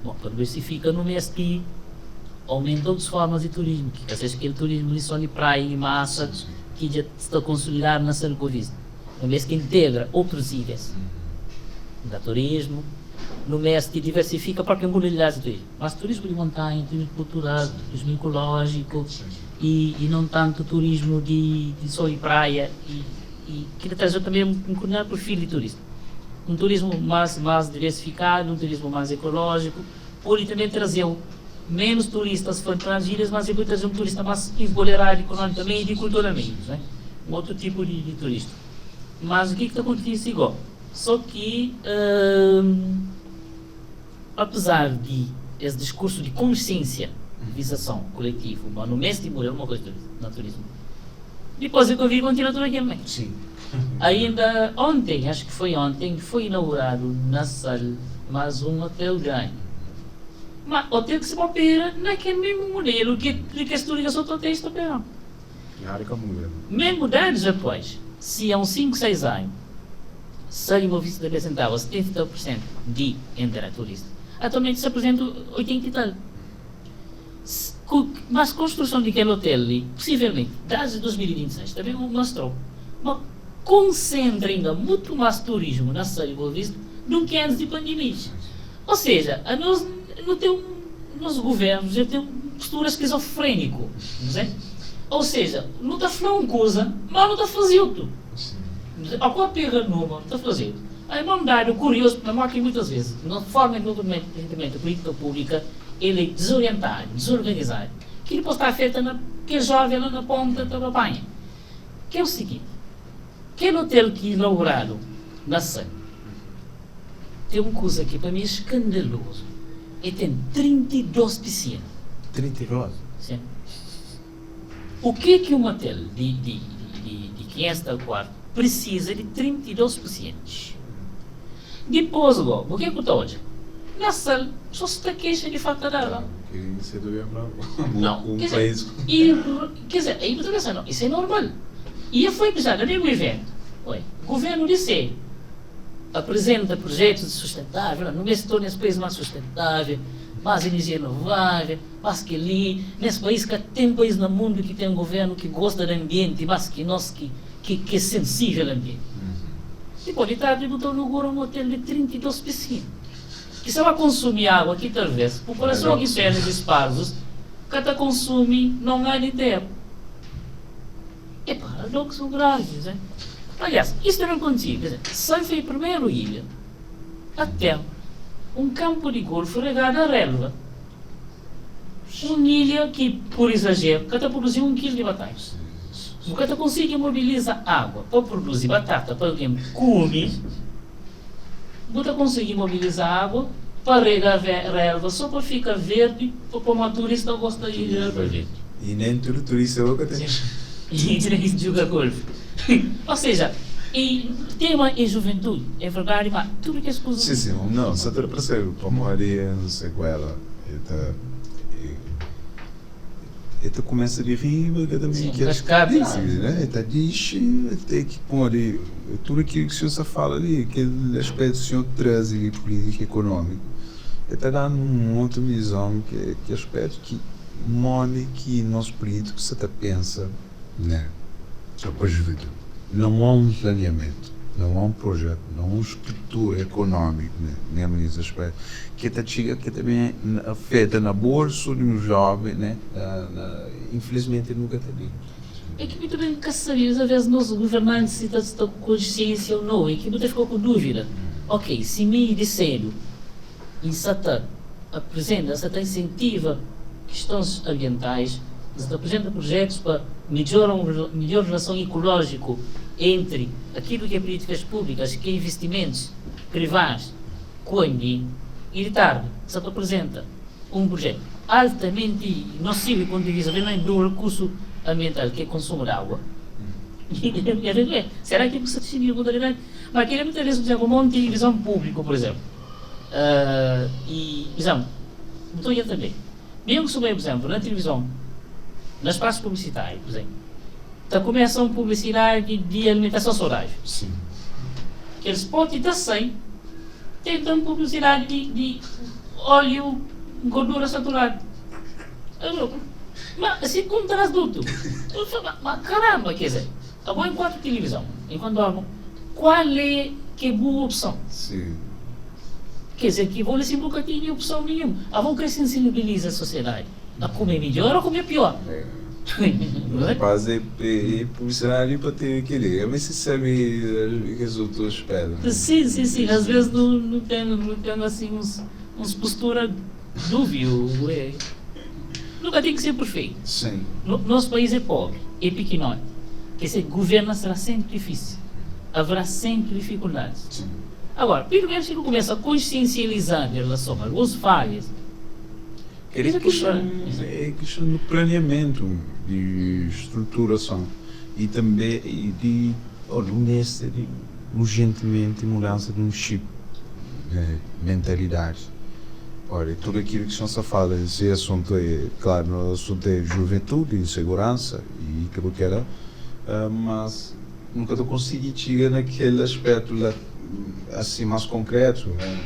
Bom, para diversificar no mês que aumentou as formas de turismo, que seja aquele turismo de só de praia e massa, que já está consolidado na Sarcovista. No mês que integra outros ilhas, da turismo, no mês que diversifica para que modalidades de turismo. Mas turismo de montanha, turismo cultural, turismo ecológico e não tanto turismo de sol e praia e que traz também um perfil de turismo. Um turismo mais diversificado, um turismo mais ecológico, pode também trazer menos turistas estrangeiros, mas pode trazer um turista mais empoderado economicamente e culturalmente, né? Um outro tipo de turista. Mas o que está acontecendo igual? Só que apesar de esse discurso de consciência, visação coletiva, no mês de morrer uma coisa no turismo, depois eu vi continuar tudo aqui também. Sim. Ainda ontem, acho que foi ontem, foi inaugurado na sala mais um hotel grande. Mas o hotel que se opera naquele mesmo modelo que as turistas hotéis operam. Mesmo dados depois, se há uns 5, 6 anos, se uma visita apresentava 70% de entrada turista, atualmente se apresenta 80% e tal. Mas a construção daquele hotel, possivelmente, desde 2026, também mostrou, mas concentra ainda muito mais turismo na cidade de Boa Vista do que antes de pandemia. Ou seja, nós não temos, nos governos já tem uma postura esquizofrênica, não é? Ou seja, não está falando uma coisa, mas não está fazendo. A qual pega numa, não está fazendo. Aí vamos dar o curioso, porque que muitas vezes, na forma de entendimento da política pública, ele é desorientado, desorganizado, que ele pode estar feito que é jovem lá na ponta da campanha. Que é o seguinte, aquele hotel que é inaugurado na SAM tem uma coisa que para mim é escandaloso. Ele tem 32 piscinas. 32? Sim. O que é um hotel de 500 tal quarto precisa de 32 pacientes. Depois, o que é que eu estou hoje? Nessa, só se está queixa de falta de água. Isso é do bem bravo. Não, Um quer dizer, país. quer dizer, aí você pensa, não, isso é normal. E foi pensado, ali no evento, o governo disse, apresenta projetos sustentáveis, no mês torna esse país mais sustentável, mais energia renovável, mais que ali, nesse país que tem país no mundo que tem um governo que gosta do ambiente, mais que nós que é sensível ao ambiente. Depois de tarde botou no agora um hotel de 32 piscinas. Que se ela consumir água aqui talvez, a população que tem nos espaços, cada consome não ganha tempo. É paradoxo grave, né? Aliás, isto não aconteceu. Sai foi a primeira ilha até um campo de golfe regado a relva. Uma ilha que, por exagero, cada produziu 1 quilo de batata. O que consegue mobilizar água para produzir batata para alguém come, você consegue mobilizar água para regar a relva só para ficar verde, para o turista gosta de ir para ver. E nem tudo turista nunca tem. E nem joga golfe. Ou seja, e o tema é juventude, é verdade, mas tudo que as coisas. Sim, não, só ter percebo, para morrer, não sei qual ela. Então começa de rima, que também que cascata, né? Então diz, tem que pôr tudo aquilo que o senhor fala ali, aquele aspecto que o senhor traz de política econômica. Está dando uma outra visão, que aspecto que mostra que nosso político se pensa, né? Só para a juventude. Não há um planeamento, não há um projeto, não há uma estrutura econômica, né? Mesmo nesse aspecto. Que também afeta na bolsa do jovem, né? Infelizmente nunca tem. É que muito bem que sabemos, às vezes, nossos governantes estão com consciência ou não, e que muitas ficam com dúvida. Ok, se me disseram, em SATA apresenta, SATA incentiva questões ambientais, SATA apresenta projetos para melhor relação ecológica entre aquilo que é políticas públicas, que é investimentos privados, com e de tarde, se apresenta um projeto altamente nocivo quando diz do recurso ambiental, que é consumo de água. Será que você decidiu modalidade? Mas queria muitas vezes, por exemplo, uma televisão pública, por exemplo. E, por exemplo, estou aí também. Mesmo que souber, por exemplo, na televisão, nas praças publicitárias, por exemplo, começa uma publicidade de alimentação saudável. Sim. Que eles podem estar sem. Tem tanta publicidade de óleo, gordura saturada. Mas assim como traz tudo. Mas caramba, quer dizer, agora enquanto televisão, enquanto órgão, qual é que é boa opção? Sim. Quer dizer, que vão assim nunca tinha opção nenhuma. Vão querer sensibilizar a sociedade a comer melhor ou comer pior. Fazer publicidade para ter aquele. Mas se sabe o que os outros esperam. Sim. Às vezes não tem assim uns posturas dúbias. Nunca tem que ser perfeito. Sim. Nosso país é pobre, é pequeno. Quer dizer, governar será sempre difícil. Haverá sempre dificuldades. Sim. Agora, primeiro que começa a consciencializar em relação às falhas. É questão do planeamento, de estruturação e também de urgentemente mudança de um chip de mentalidade. Olha, tudo aquilo que se fala, esse assunto é, claro, o assunto é juventude, segurança e aquilo que era, mas nunca estou conseguindo chegar naquele aspecto lá, assim mais concreto, né?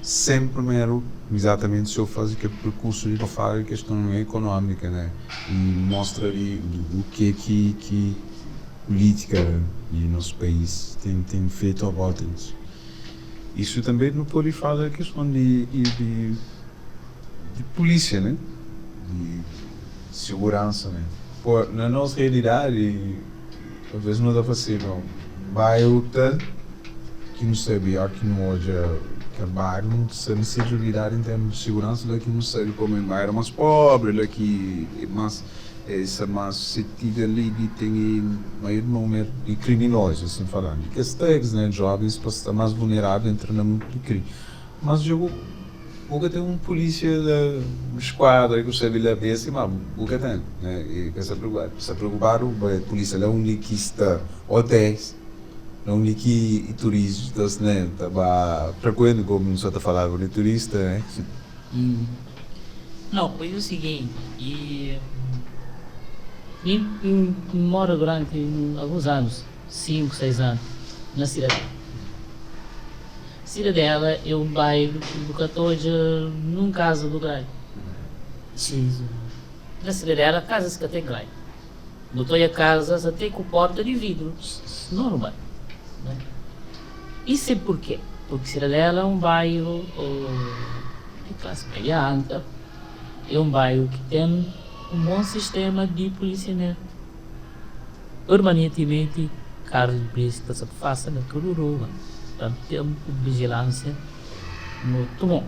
Sempre primeiro, exatamente, se eu faço aquele percurso de falar a questão econômica, né? E mostra ali o que política e nosso país tem feito à volta disso. Isso também não pode falar a questão de polícia, né? De segurança, né? Por, na nossa realidade, talvez não dá para ser, não. Vai o tal que não sabe, aqui no hoje que é bairro não sabe se agilidade em termos de segurança, daqui não sabe como é bairro mais pobre, daqui mais essa mais sentido ali de ter maior número de criminosos, assim falando, que as tags, né, jovens para estar mais vulnerável entrando no mundo de crime. Mas eu Porque tem um polícia da esquadra que você vê bem, mas o que tem, né? E que se preocupar, a polícia é onde que está hotéis, onde que turistas, né? Tá frequente como você está falando de turista, né? Não, foi o seguinte, eu moro durante alguns anos, 5, 6 anos, na cidade. Cidadela é um bairro do 14 num casa do Gai. Na Cidadela, casas que até Gai. Botou a casas até com porta de vidro, normal. Né? Isso é por quê? Porque Cidadela é um bairro de classe média alta, é um bairro que tem um bom sistema de policiamento. Permanentemente, carros de polícia se passam naquela rua. Portanto, temos vigilância muito bom.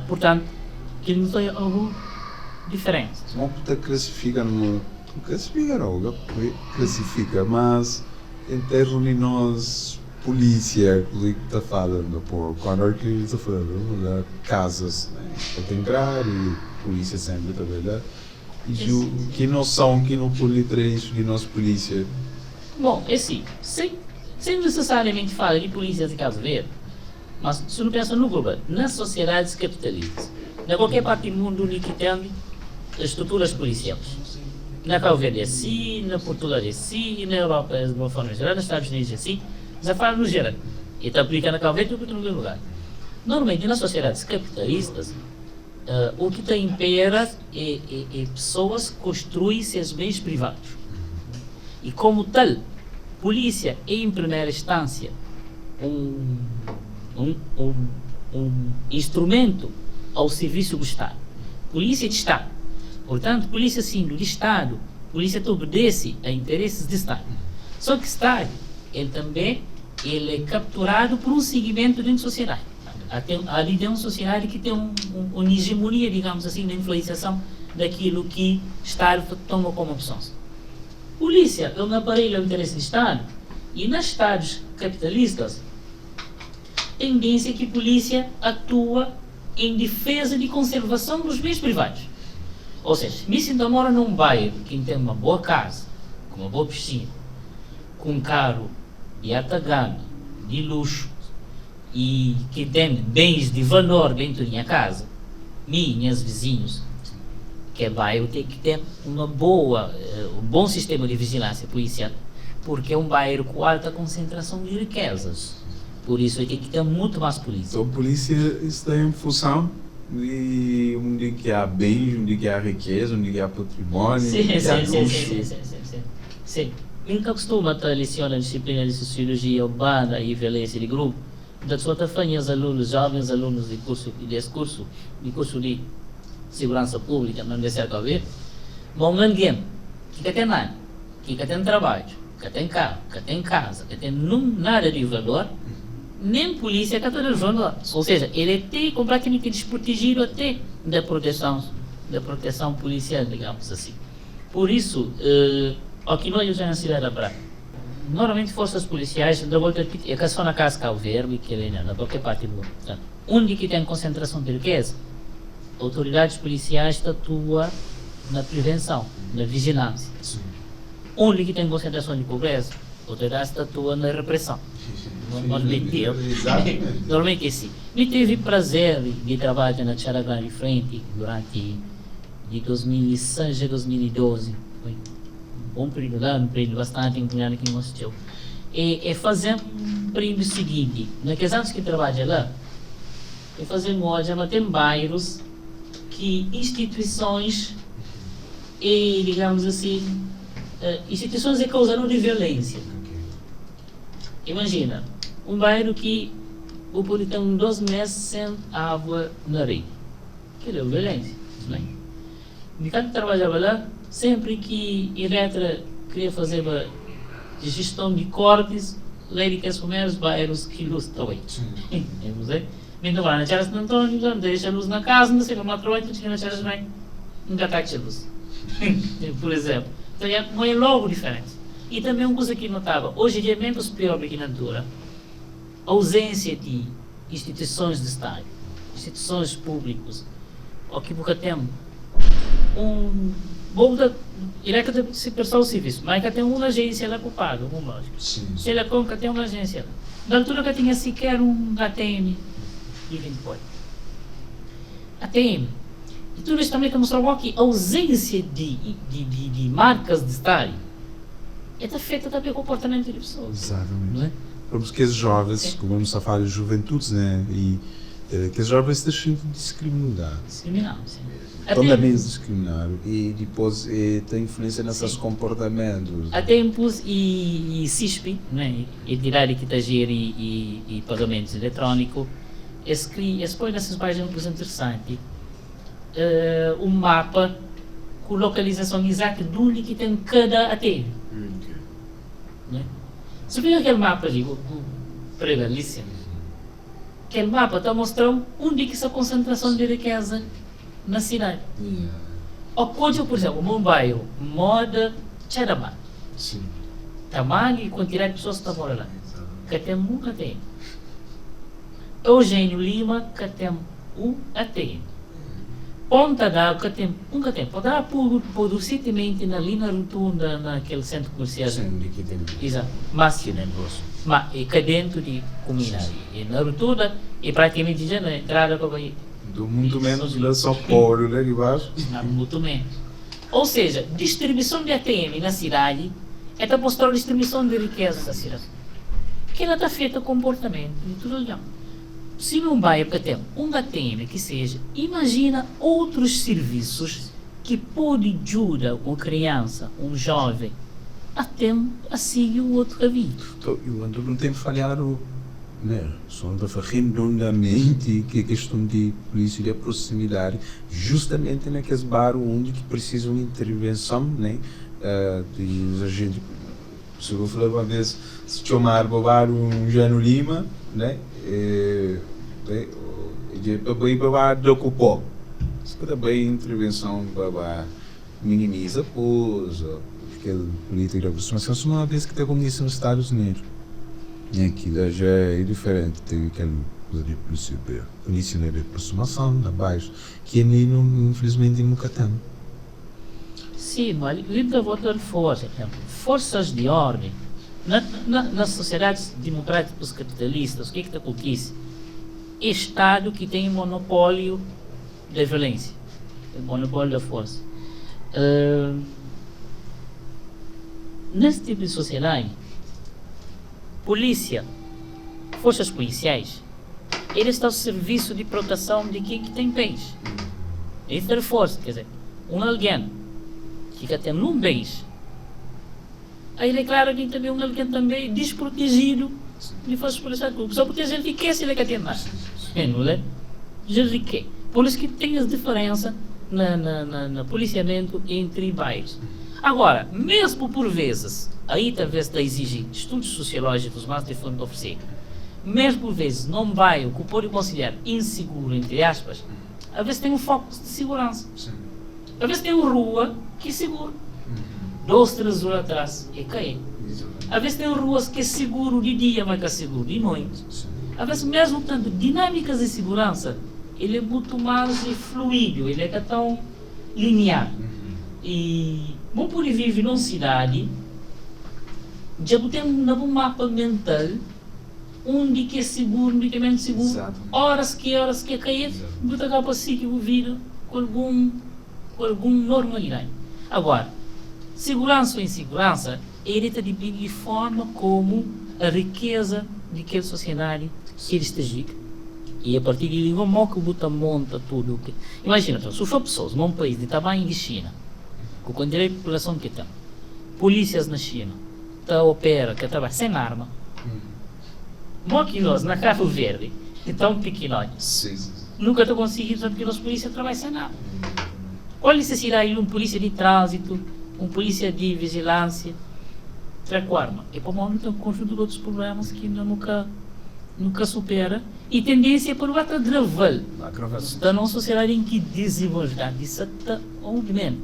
Portanto, que não tem algo diferente. Não classifica classifica, mas em termos de nós, polícia, que está falando, quando é que está falando, casas, né? Tem entrar e polícia sempre, tá vendo? E que noção que não pode ter isso de nossa polícia? Bom, é assim, sem necessariamente falar de polícia de Cabo Verde, mas se não pensa no global, nas sociedades capitalistas, em qualquer parte do mundo onde tem estruturas policiais. Na Cabo Verde é assim, na Portugal é assim, na Europa é de uma forma geral, nos Estados Unidos é assim, já fala no geral. E está aplicando na Cabo Verde e no lugar. Normalmente, nas sociedades capitalistas, o que tem impera é pessoas que construem seus bens privados. E como tal, polícia é, em primeira instância, um instrumento ao serviço do Estado. Polícia de Estado. Portanto, polícia sendo de Estado, polícia obedece a interesses de Estado. Só que Estado, ele é capturado por um segmento dentro da sociedade. Ali tem uma sociedade que tem uma hegemonia, digamos assim, da influenciação daquilo que Estado toma como opções. Polícia é um aparelho ao interesse do Estado, e nos Estados capitalistas, tendência é que a polícia atua em defesa de conservação dos bens privados. Ou seja, se eu moro num bairro que tem uma boa casa, com uma boa piscina, com um carro de alta gama, de luxo, e que tem bens de valor dentro da minha casa, minhas vizinhos, que é bairro tem que ter um bom sistema de vigilância policial, porque é um bairro com alta concentração de riquezas. Por isso tem que ter muito mais polícia. Então, a polícia está em função de onde que há bens, onde que há riqueza, onde que há patrimônio, Sim. Nunca costuma estar leciona a disciplina de sociologia urbana e violência de grupo. Da sua tafanha, os alunos, jovens alunos de curso de segurança pública, não deve ser a ver, vão ninguém que tem nada, que tem trabalho, que tem carro, que tem casa, que tem nada de valor, nem polícia que tem valor. Ou seja, ele é completamente desprotegido até da proteção policial, digamos assim. Por isso, aqui nós já na cidade da Praia, normalmente forças policiais, da volta é que só na casa Cabo Verde, que é na qualquer parte do mundo. Portanto, onde que tem concentração de riqueza, autoridades policiais atuam na prevenção, na vigilância. Sim. Onde que tem concentração de pobreza, autoridades atuam na repressão. Normalmente é assim. Me teve prazer de trabalhar na Tchara Grande Frente durante de 2006 a 2012. Foi um período lá, um período bastante inclinado aqui no Mostel. E fazer um período seguinte, naqueles anos que trabalha lá, e fazer hoje, mas tem bairros que instituições e, digamos assim, instituições que causaram de violência. Imagina, um bairro que o povo tem 12 meses sem água na rede. Que é violência, não é? E quando trabalhava lá, sempre que Iretra queria fazer a gestão de cortes, lei de que assumir os bairros que luz também. Vamos ver? Então, na Tchara Santo Antônio, não deixa a luz na casa, não sei como na trabalho, então na Tchara também, nunca está a luz. Por exemplo. Então, é logo diferente. E também uma coisa que notava, hoje em dia, mesmo os piores aqui na altura, a ausência de instituições de Estado, instituições públicas, ou que nunca tem bom da irá de se prestar o serviço, mas que tem uma agência lá que paga, um lógico. Sim. Se ela compra, tem uma agência lá. Na altura que tinha sequer um ATM e vem depois. ATM. E tudo isso também que mostrou que a ausência de marcas de Estado é afeta também o comportamento das pessoas. Exatamente. Não é? Vamos que os jovens, como vamos a falar de juventudes, né? E que os jovens deixam de discriminar. Discriminado, sim. Totalmente discriminar. E depois tem influência nesses Sim. comportamentos. Há tempos e CISP, né, Entidade que está e pagamentos eletrônicos, esse põe nessas páginas muito interessante um mapa com localização exata de onde que tem cada ATM. Né? Se vê aquele mapa ali, prevalência, aquele mapa está mostrando onde que essa concentração de riqueza na cidade. O código, por exemplo, Mumbai, moda, Chadama. Sim. Tamanho e quantidade de pessoas que estão lá. Que tem um ATM. Eugênio Lima, que tem um ATM. Ponta d'Água, que tem um ATM. Ponta d'Água, recentemente, ali na rotunda, naquele centro comercial. Sim, que tem. Exato. Mas que negócio. Mas é que dentro de comunidade. E na rotunda, é praticamente já na entrada para ir. Do muito menos lá só poro, né? Debaixo. Muito menos. Ou seja, distribuição de ATM na cidade é para mostrar a distribuição de riqueza da cidade. Que ela está feita comportamento de tudo legal. Se num bairro que tem um ATM que seja, imagina outros serviços que podem ajudar uma criança, um jovem, até a seguir o outro caminho. Eu ando não tem falhado, né? Só ando redondamente que a questão de polícia de proximidade, justamente naqueles bairros onde que precisam de intervenção, né? De agentes. Se eu vou falar uma vez, se chamar para um Jano Lima, né? Para ir para do cupom. Se para bem intervenção para minimiza coisa, aquele política de aproximação, só uma vez que tem como disse nos Estados Unidos. E aqui já é diferente, tem aquela coisa de polícia de aproximação, da baixo, que ali infelizmente nunca tem. Sim, mas ainda vou dar força. Forças de ordem. Nas sociedades democráticas capitalistas, o que acontece? Estado que tem monopólio da violência, monopólio da força. Nesse tipo de sociedade, polícia, forças policiais, eles estão ao serviço de proteção de quem que tem bens. Eles têm força, quer dizer, alguém que tem um bens, aí ele é claro que também alguém também desprotegido lhe faz policial só porque a gente quer se ele quer ter mais. Não é? Já quer. Por isso que tem as diferenças no policiamento entre bairros. Agora, mesmo por vezes, aí talvez está exigir estudos sociológicos mais de fundo oferecer, mesmo por vezes, num bairro que pode considerar inseguro, entre aspas, às vezes tem um foco de segurança. Às vezes tem uma rua que é segura. 2, 3 horas atrás é cair. Às vezes tem ruas que é seguro de dia, mas que é seguro de noite. Às vezes mesmo tanto dinâmicas de segurança, ele é muito mais fluido, ele é tão linear. E bom por viver numa cidade, já tem um mapa mental onde que é seguro, onde que é menos seguro, Exato. horas que é cair, muito acaba para si que o vida com algum normalidade. Agora, segurança ou insegurança, ele depende de forma como a riqueza de aquela sociedade que ele esteja. E a partir de como que o monta tudo. Imagina, se for pessoas num país de tamanho de China, com a quantidade de população que tem, polícias na China, que opera, que trabalha sem arma, que nós, na Cabo Verde, que tão pequenos, nunca estão conseguindo porque as polícias trabalham sem arma. Qual a necessidade de um polícia de trânsito, um polícia de vigilância, com arma? E para o momento, um conjunto de outros problemas que ainda nunca supera e tendência para o agravar. Está numa sociedade em que desigualdade está aumentando.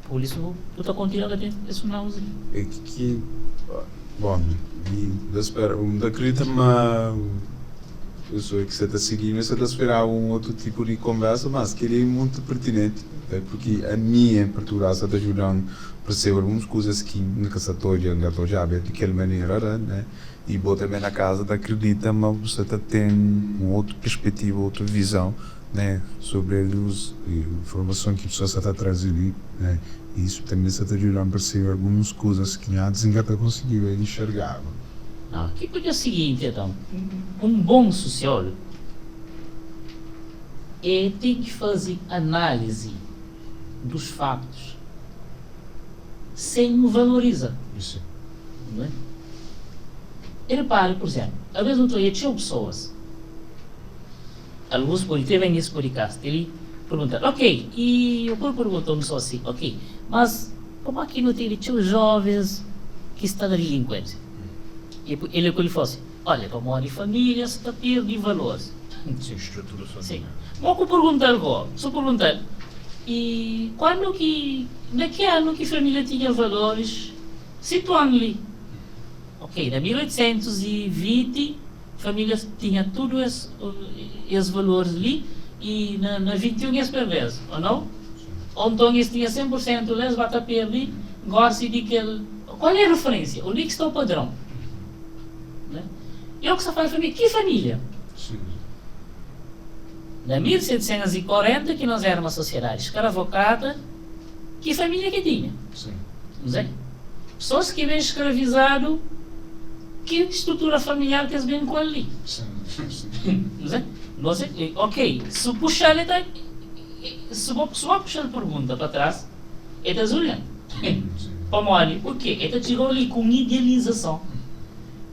Por isso, tu está continuando a ter esse não. É que bom, e espera, acredita-me pessoa que você está seguindo, você está esperando um outro tipo de conversa, mas que ele é muito pertinente, né? Porque a minha em Portugal está ajudando a perceber algumas coisas que nunca se estou já de aquela maneira, né? E vou também na casa da acredita, mas você está tendo uma outra perspectiva, outra visão, né? Sobre as informações que você está trazendo, né? E isso também está ajudando a perceber algumas coisas que antes nunca conseguiu enxergar. Que coisa é o seguinte, então, um bom sociólogo tem que fazer análise dos fatos sem o valorizar. Isso. Não é? E repare, por exemplo, às vezes eu estou aí, tinha pessoas, alguns teve nesse podcast, ele pergunta, ok, e o povo perguntou-me só assim, ok, mas como aqui não tem tinha jovens que estão na delinquência? E ele falou assim, olha, para morar em família, se está perdendo valores. Sim, estrutura familiar. Sim. Mas eu perguntar agora, só perguntar, e quando que, naquele ano que a família tinha valores, situando-lhe, ok, na 1820, a família tinha todos esses valores ali, e na 21 eles perdem, ou não? Ou então eles tinham 100%, eles vão estar perdidos, gosto de que qual é a referência? Onde é que está o padrão? Né? E é o que se faz família. Que família? Sim. Na 1740, que nós éramos uma sociedade escravocrata, que família que tinha? Sim. Não é? Pessoas que vêm escravizado, que estrutura familiar que eles vêm com ali? Sim. Não é? Nós, ok, se puxar ele está. Se vou puxar a pergunta para trás, ele está olhando. Para olhar, o quê? Ele está chegando ali com idealização.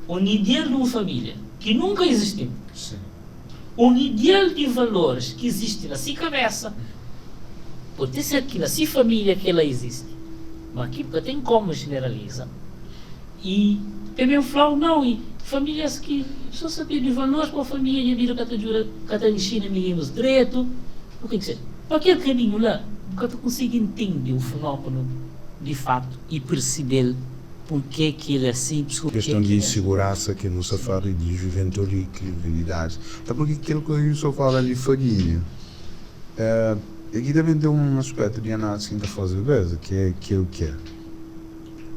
Um ideal de uma família que nunca existiu. Sim. Um ideal de valores que existe na sua cabeça. Pode ser que na sua família que ela existe. Mas aqui nunca tem como generalizar. E também falar, não, e famílias que só sabem de valores para a família e viram que está em China, meninos direito. O que é que seja? Para aquele caminho lá, nunca consigo entender o fenómeno de fato e perceber porque que ele é simples. Questão de insegurança que não se fala de juventude e credibilidade. Até porque aquilo que eu só falo de família. Aqui também tem um aspecto de análise que a gente faz às vezes, que é aquilo que é.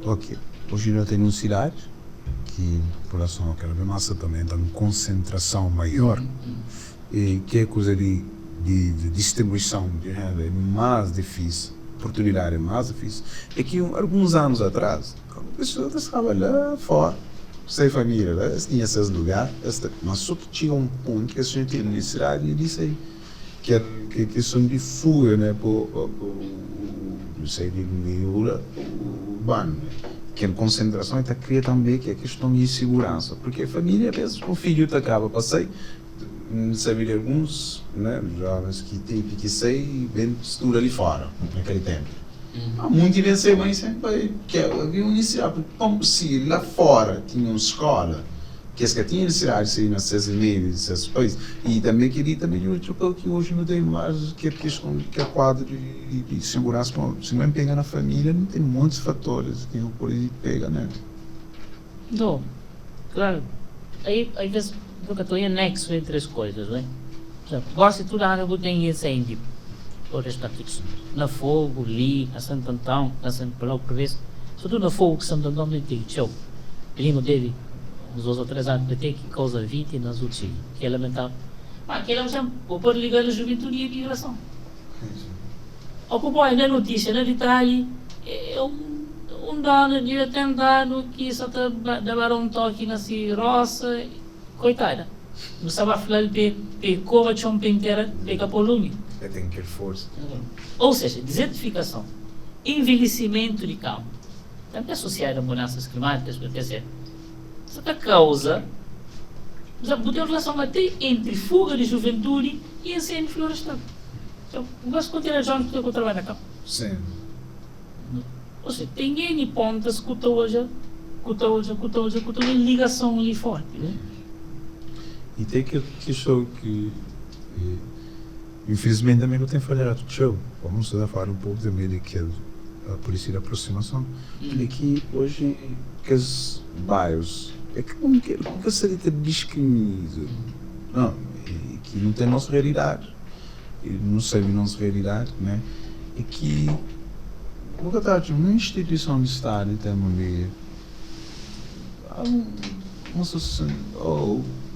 Ok, hoje já tem uma cidade que a população cada vez mais também está em concentração maior e que é coisa de distribuição de renda é mais difícil, oportunidade é mais difícil. É que alguns anos atrás, a pessoa estava lá fora, sem família, né? Tinha esses lugares, mas só que tinha um ponto que a gente tinha necessidade e disse aí, que é questão de fuga, né, não sei, de meio urbano. Que a concentração está cria também que é questão de segurança, porque a família, às vezes, o filho acaba, passei, sabe de alguns, né, jovens que sei, bem estuda ali fora, naquele tempo. Muito bem sei, mas sempre que havia uma necessidade, como se lá fora tinha uma escola, que tinha necessidade de sair nas seus meios, nesses países, e também queria também outro que hoje não tem mais, que é questão que é quadro de segurança, se não pega na família, não tem muitos fatores que eu poderia pegar, né? Não, claro. Aí, às vezes, nunca estou em anexo entre as coisas, não é? Gosto de tudo, eu tenho incêndio. Outras táticas. Na fogo, ali, a Santo Antão, a Santo Paulo, por vezes. Sobretudo na fogo, que Santo Antão não tem show. Primo dele, uns 2 ou 3 anos, de ter que causa vítimas, que é lamentável. Mas aquele é um exemplo, o pode ligar a juventude e a migração. O que pode, na notícia, na detalhe, é um dano de 80 anos que só está dar um toque na sua roça, coitada. Não sabe falar de cova de um inteira, de capolume. Tem que ter força. Ou seja, desertificação, envelhecimento de campo, também associado a mudanças climáticas, quer dizer, essa causa, não tem relação até entre fuga de juventude e incêndio florestal. Então, eu gosto de continuar jovens porque eu trabalho na campo. Sim. Ou seja, tem N pontas que estou hoje em ligação ali forte. Né? E tem que show que infelizmente também não tem falhado de show. Vamos falar um pouco também daquele a polícia de aproximação. E aqui hoje que os bairros é que como que seria ter discriminado não, que não tem nossa realidade, e não sabe nossa realidade, né? E que nunca está uma instituição de Estado em termos de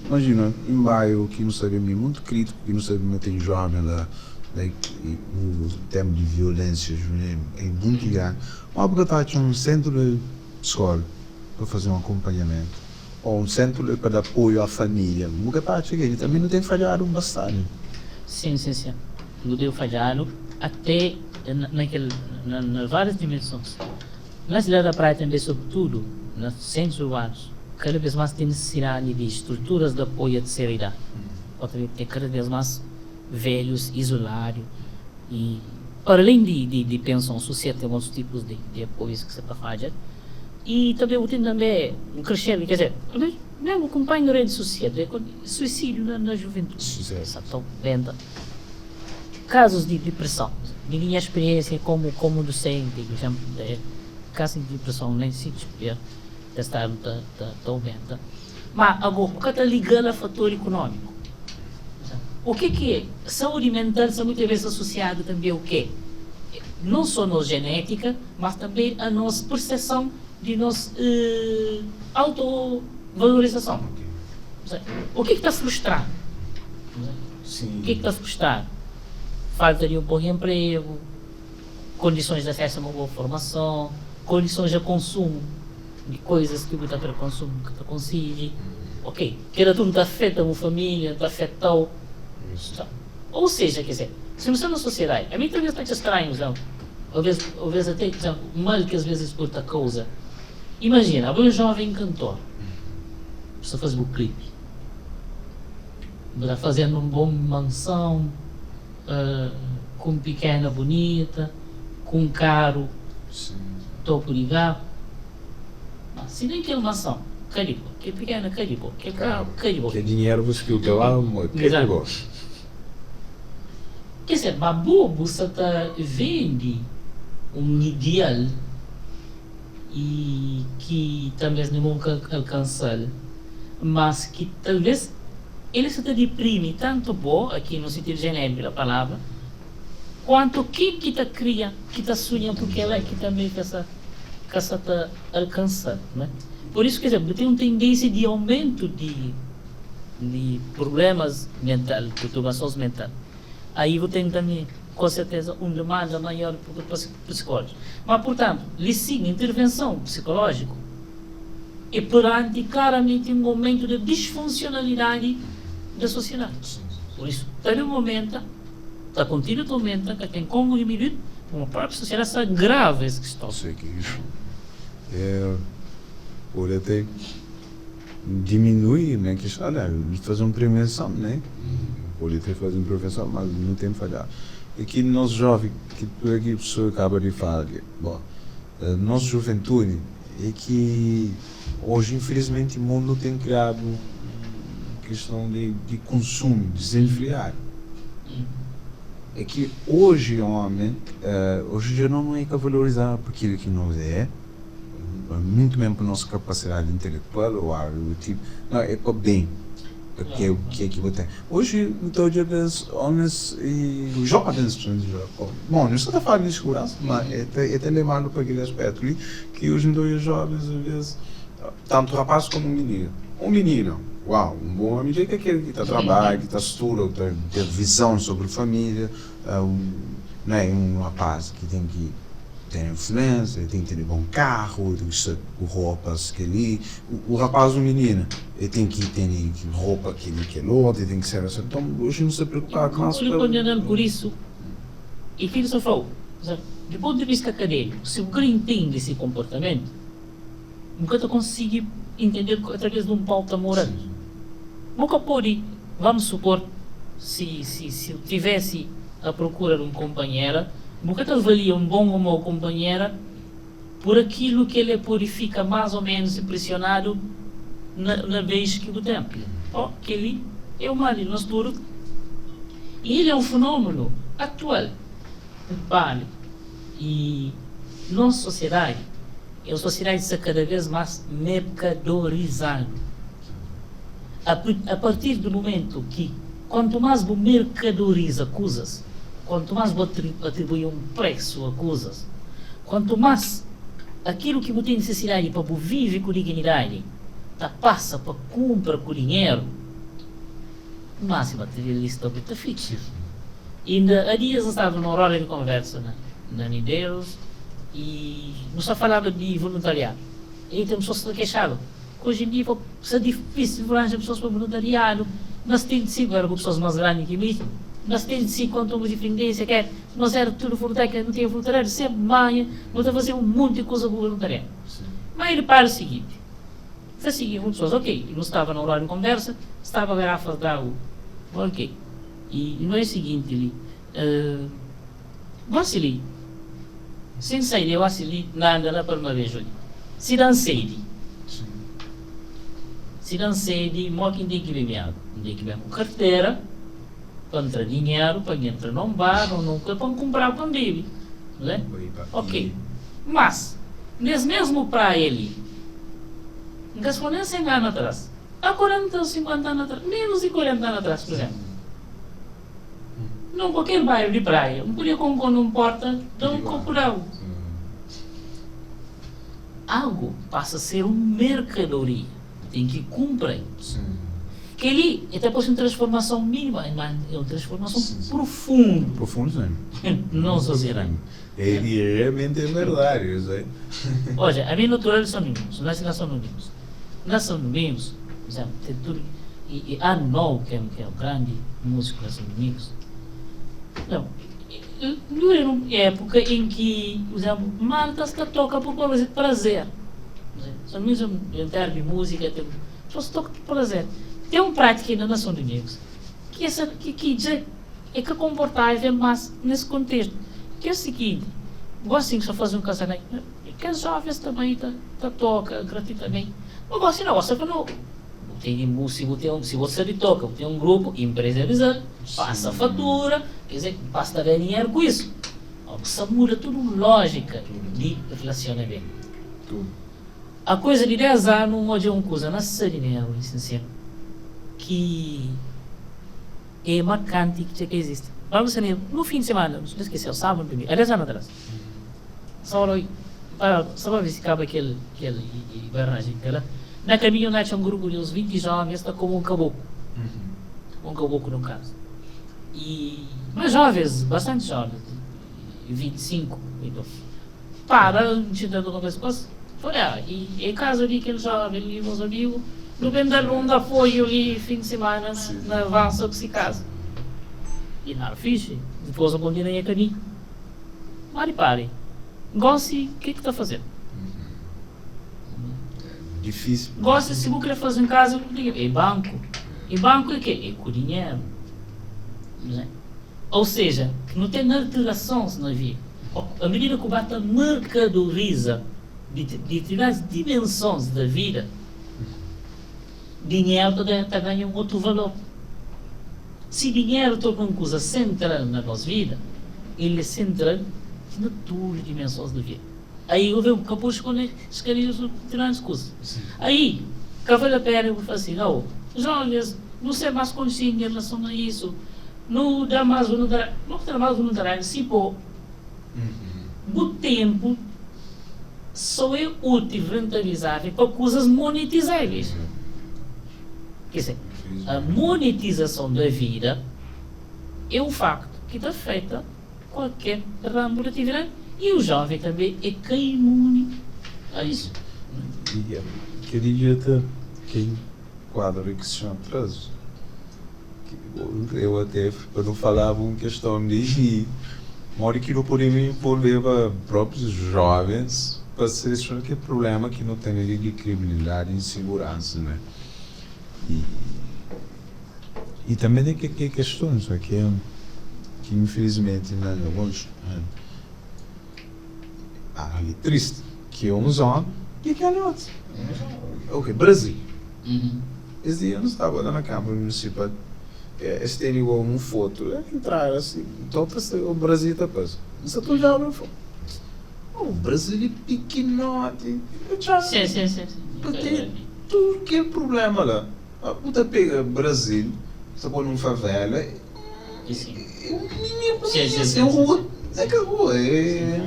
imagina, em bairro que não sabe muito crítico, que não sabe tem jovem lá, o tema de violência é muito grande, mas porque está um centro de escola para fazer um acompanhamento, ou um centro para dar apoio à família, nunca está chegando, também não tem falhado bastante. Sim. Não deu falhado, até nas várias dimensões. Na cidade da praia também, sobretudo, nos centros urbanos, cada vez mais tem necessidade de estruturas de apoio à terceira idade. Tem cada vez mais velhos, isolados, e para além de pensão social, tem outros tipos de apoios que se fazem. E também tem também um crescendo, quer dizer, mesmo acompanho na rede social, suicídio na juventude. Estão vendo casos de depressão. De minha experiência como docente, por exemplo, casos de depressão nem se despedir, estar tão vendo. Mas agora, o que está ligado a fator econômico? O que é? Saúde mental está muitas vezes associada também ao quê? Não só a nossa genética, mas também a nossa percepção de nossa autovalorização. O que está frustrado? O que está frustrado? Falta de um bom emprego, condições de acesso a uma boa formação, condições de consumo de coisas que você para consumo que você consegue. Ok, que era tudo está afeta uma família, está afetado. Ou seja, quer dizer, se não está na sociedade, a mim também está estranho, às vezes até mal que às vezes por a causa. Imagina, um jovem cantor, precisa fazer um clipe, está fazendo uma boa mansão, com uma pequena bonita, com um carro topo de gama. Se nem aquela mansão, caribo, que pequena caribo, que carro, caribo. Que dinheiro você que o teu amo, que negócio. Quer dizer, mas bobo você vende um ideal e que talvez nunca alcançar, mas que talvez ele se deprime tanto bom, aqui no sentido genérico da palavra, quanto que está cria, que está sonhando, porque ela é que também que essa está alcançando, né? Por isso, quer dizer, tem uma tendência de aumento de problemas mentais, perturbações mentais. Aí você tem também, com certeza, uma demanda maior para psicólogos. Mas, portanto, lhe siga intervenção psicológica e perante claramente um momento de disfuncionalidade da sociedade. Por isso, tem um momento, está continuamente, que tem como diminuir uma própria sociedade está grave essa questão. Sei que isso pode até diminuir, né, que fazer uma prevenção, né? Pode até fazer uma prevenção, mas não tem que falhar. E que nós jovens, que por aqui a pessoa acaba de falar, bom, nossa juventude é que hoje, infelizmente, o mundo tem criado questão de consumo desenfreado. É que hoje, homem, hoje já não é que valorizar aquilo que nós muito mesmo para a nossa capacidade intelectual ou algo tipo, não, é para bem, porque o que é que você tem. Hoje, então, os homens e os jovens, bom, não estou a falar de segurança, mas é até levado para aquele aspecto ali, que hoje em dia os jovens, às vezes, tanto rapaz como menino. Um menino, uau, um bom homem, é aquele que está trabalho, que está estuda, que tem visão sobre família, não é um rapaz que tem que ter influência, tem que ter um bom carro, tem que ter roupas que ali, o rapaz ou menina, ele tem que ter roupa que ele quer outro, tem que ser assim. Então hoje não se preocupa com isso. Eu condenando por isso, e filosofou, do ponto de vista acadêmico, se o cara entende esse comportamento, nunca tu consegue entender através de um pauta moral. Nunca pode, vamos supor, se eu tivesse a procura de uma companheira, nunca te avalia um bom ou mau companheira por aquilo que ele purifica mais ou menos impressionado na vez que do tempo. Que ele é o marido, nosso duro. E ele é um fenômeno atual, válido. E nossa sociedade é uma sociedade que está cada vez mais mercadorizada. a partir do momento que, quanto mais você mercadoriza coisas, quanto mais você atribui um preço a coisas, quanto mais aquilo que você tem necessidade para você viver com dignidade, passa para comprar com dinheiro, mais materialista você fica. Ainda há dias eu estava numa hora de conversa na Nideiros e nós falava de voluntariado. E tem pessoas que se queixavam. Hoje em dia é difícil arranjar pessoas para voluntariado. Nós temos de ser, agora com pessoas mais grandes que mim, nós temos de ser quanto uma diferença que é, nós era tudo voluntário, não tinha voluntariado, sempre manhã, nós fazer um monte de coisa com voluntariado. Mas ele para o seguinte, foi seguir com pessoas, ok, não estava na hora de conversa, estava a garrafa de água, ok. E não é o seguinte, ali, você ali, sem sair, eu acho ali, nada lá para uma vez, ali. Se não sede, mó quem tem que beber água, tem que beber com carteira, para entrar dinheiro, para entrar num bar, ou nunca, para comprar para beber, não é? Ok, mas, nesse mesmo para ele, gastou 100 anos atrás, há 40 ou 50 anos atrás, menos de 40 anos atrás, por exemplo. Num qualquer bairro de praia, não podia comprar num porta, então comprava. Algo passa a ser uma mercadoria. Tem que comprar. Que ali é depois uma transformação mínima, mas é uma transformação profunda. Profundo, sim. Não sociedade. Ele realmente é verdade, eu sei. Olha, a minha natural são mínimos, nós não somos mínimos. Nós somos mínimos, por exemplo, tem tudo. E Arnaud, que é um grande músico, nós somos mínimos. Não, não era uma época em que, por exemplo, Malta se toca por prazer. Só mesmo em termos de música, só se toca por prazer. Tem um prático ainda na Nação de Negros que é que comportável, mas nesse contexto, que é o seguinte, gosto de só fazer um casamento, que as jovens também toca gratuitamente. Não gosto não, gosto que não. Se você toca, tem um grupo empresarial, passa a fatura, quer dizer, basta ver dinheiro com isso. Isso muda tudo lógica de relacionamento. A coisa de 10 anos, hoje é uma coisa, não se dinheiro, sincero, que é marcante que existe. Vamos ver, no fim de semana, não esqueceu, sábado, domingo, há 10 anos atrás. Só para ver se cabe aquele barragem, na caminho nasce um grupo de uns 20 jovens, está como um caboclo. Um caboclo no caso. Mas jovens, bastante jovens, 25, então. Para, tirando uma coisa, olha, e em caso de aquele jovem e meus amigos, no bem da um apoio ali, fim de semana, na avança que se casa. E nada fixe, depois eu continuei a caminho. Mas repare, Gossi, o que está fazendo? Difícil. Gosta, se você quer fazer em casa, é banco. E banco é o quê? É com dinheiro. Ou seja, não tem alterações na vida. À medida que o bata mercadoriza de determinadas dimensões da vida, dinheiro está ganhando um outro valor. Se dinheiro torna uma coisa central na nossa vida, ele é central em todas as dimensões da vida. Aí eu vejo que eu posso escolher os grandes coisas. Aí, que vale a pena eu falo assim, não, jovens, não ser mais consciente em relação a isso, não dá mais voluntário, se pô, o tempo só é útil, rentabilizável para coisas monetizáveis. Quer dizer, a monetização da vida é um facto que está feita qualquer ramo de atividade. E o jovem também é quem imune a isso. Queria até quem quadro que se chama atraso. Eu até, quando falava uma questão de mora que não podemos envolver próprios jovens para ser que problema que não tem de criminalidade e insegurança, né? E também tem que questões que infelizmente não hoje é triste que é um zona e que é outro. Ok, Brasil. Esse dia eu não estava lá na Câmara Municipal. Este tem igual uma foto, entrar assim, então o Brasil está passando. Isso tu já olhou foto. O Brasil é pequenote. Sim. Porque tudo que é problema lá. Você pega Brasil, você põe numa favela, é que a rua,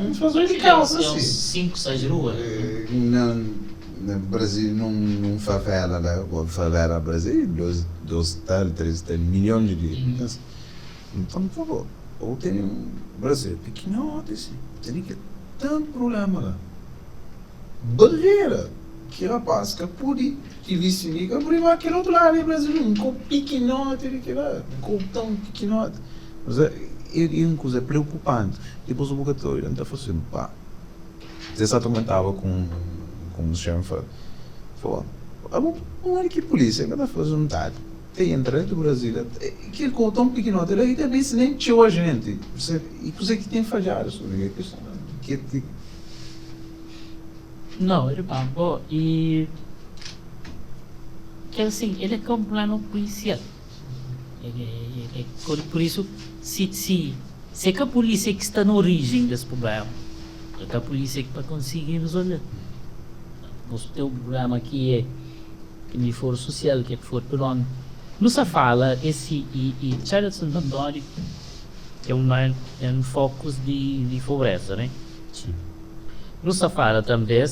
não faz de calça, São assim. 5, 6 ruas. No Brasil, num favela, né? Favela Brasil, 2 tal, 3 tal, milhões de. Então, por favor, ou tem um Brasil pequenote, assim, tem que ter tanto problema lá. Barreira, que rapaz, que pode, que lhe liga, prima, aquele outro lado do Brasil, um copo pequenote, um copo tão pequenote. Mas é uma coisa preocupante. Depois o bocatório, ele está fazendo, pá. Você exatamente estava com o chefe, falou, vamos que polícia, que está fazendo metade. Tem entrada do Brasil, aquele copo tão pequenote, ele também se nem tchau a gente. E coisa que tem falhado sobre a questão. Não, irmão, e que assim, ele é como plano policial. Por isso, se é que a polícia que está na origem desse problema, é que a polícia que para conseguir resolver. O teu programa aqui é que me for social, que for por onde. Não se fala esse e Charles Santo Antônio é um foco de pobreza, né? Sim. Não se fala também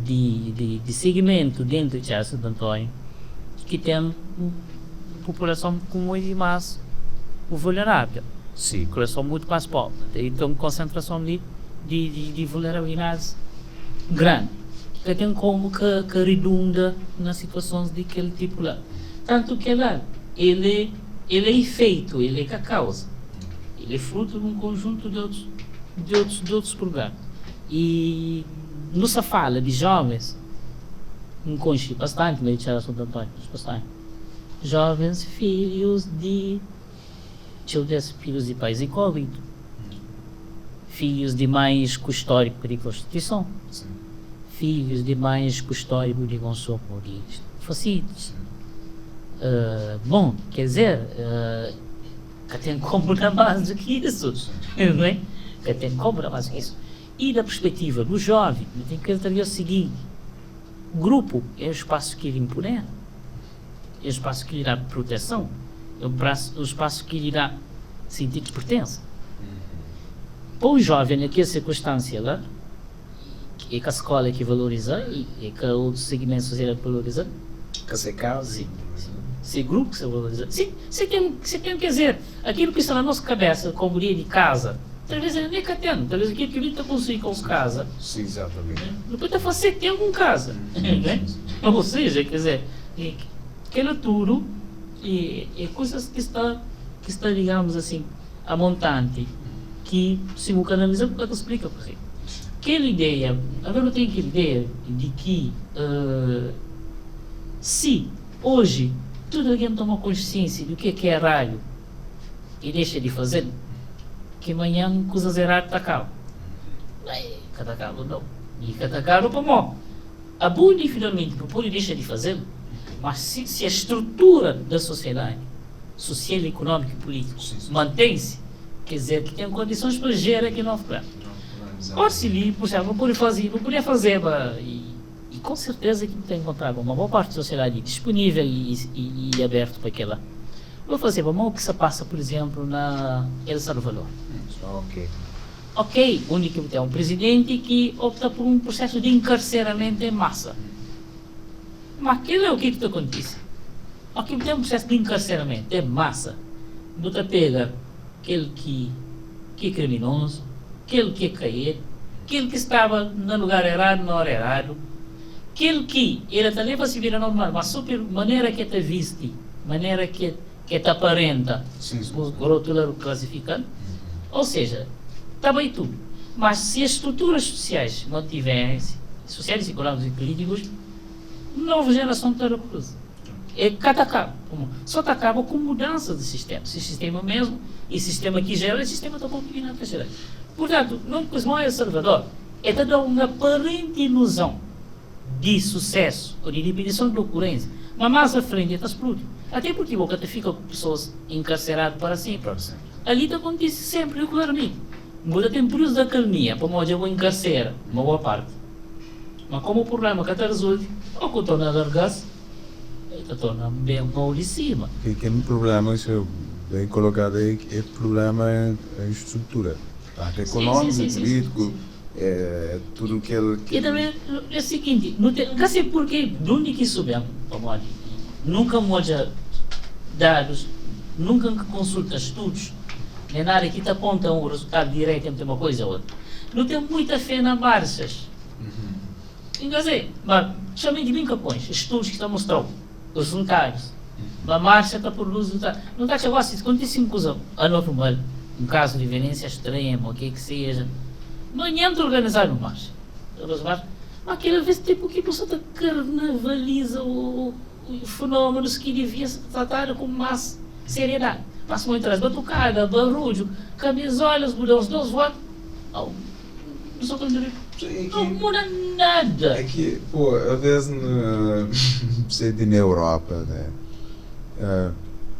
de segmento dentro de Charles Santo Antônio que tem população com muito mais vulnerável. Sim. População muito mais pobre. Então, concentração de vulnerabilidades grande. Que tem como que redunda nas situações daquele tipo lá. Tanto que lá, ele é efeito, ele é que a causa. Ele é fruto de um conjunto de outros programas. E não se fala de jovens, um conhecido bastante, meio de Santo Antônio, bastante. Jovens filhos de pais incógnitos, filhos de mães com histórico de prostituição, filhos de mães com histórico de consumo de facílios. Bom, quer dizer, que tem como dar mais do que isso, não é? Que tem como dar mais do que isso. E da perspectiva do jovem, tem que entender o seguinte: o grupo é o espaço que lhe impõe, é o espaço que lhe dá proteção, é o espaço que lhe dá sentido de pertença. Para o jovem, naquela circunstância lá, é que a escola é que valoriza e é que o segmento social é que valoriza, que se causa, sim. Esse grupo que se valoriza. Sim, você tem que dizer, aquilo que está na nossa cabeça, como dia de casa, talvez ele nem catendo, talvez aquilo que ele está conseguindo com casa. Sim, exatamente. Depois está você que tem alguma casa. Né? Ou seja, quer dizer, aquilo tudo é coisas que está, digamos assim, a montante, que se o canaliza, eu explica por aí. Aquela ideia, agora eu tenho aquela ideia de que se hoje tudo alguém toma consciência do que é raio e deixa de fazer, que amanhã coisas erradas está caro. Cada caro não. E cada caro para mó. A boa finalmente propõe e deixa de fazer, mas se a estrutura da sociedade, social, econômica e política, mantém-se, quer dizer que tem condições para gerar aqui novo plano. Ora, se li, por exemplo, não podia fazer, e com certeza que tem encontrado uma boa parte da sociedade disponível e aberto para aquela. Vou fazer o que se passa, por exemplo, na El Salvador. Ok, onde que tem um presidente que opta por um processo de encarceramento em massa. Mas aquilo é o que acontece. Aqui tem um processo de encarceramento em massa. Você pega aquele que é criminoso, aquele que é caído, aquele que estava no lugar errado, na hora errada, aquele que era também para se virar normal, mas só por maneira que te viste, maneira que te aparenta, por outro lado classificando, ou seja, está bem tudo. Mas se as estruturas sociais mantiverem-se, sociais, econômicas e políticos, nova geração está reclusa. É cada cabo. Só acaba com mudança de sistema. Se sistema mesmo, e sistema que gera, o sistema está continuando a gerar. Portanto, não é El Salvador, é dar uma aparente ilusão de sucesso ou de diminuição de ocorrência, mas mais à frente está explodindo. Até porque o Boca fica com pessoas encarceradas para sempre. Ali acontece sempre, regularmente. Muda tem períodos de acalmia, para onde eu encarcera, uma boa parte. Mas como o problema que está resolvido, ou que estou na largaça, está tornando bem mal de cima. Que é um problema, isso é bem colocado aí, é o problema a estrutura. Tanto econômico, sim, político, é tudo que ele... E também é o seguinte, não sei porquê, de onde que isso vem, nunca mostra dados, nunca consulta estudos, nem nada que te aponta um resultado direto entre uma coisa e outra. Não tem muita fé nas marchas. Quer dizer, mas somente de mim que pões estudos que estão a mostrar os resultados. A marcha está por resultados. Não está a chegar se acontece coisa anormal, um caso de violência extrema, o que seja. Não adianta organizar uma marcha. Mas aquela vez tipo que a pessoa carnavaliza o fenômenos que devia ser tratado com mais seriedade. Passa muito atrás, batucada, barulho, camisolas, os dois votos. Não muda nada. É que, pô, às vezes, você na Europa, né?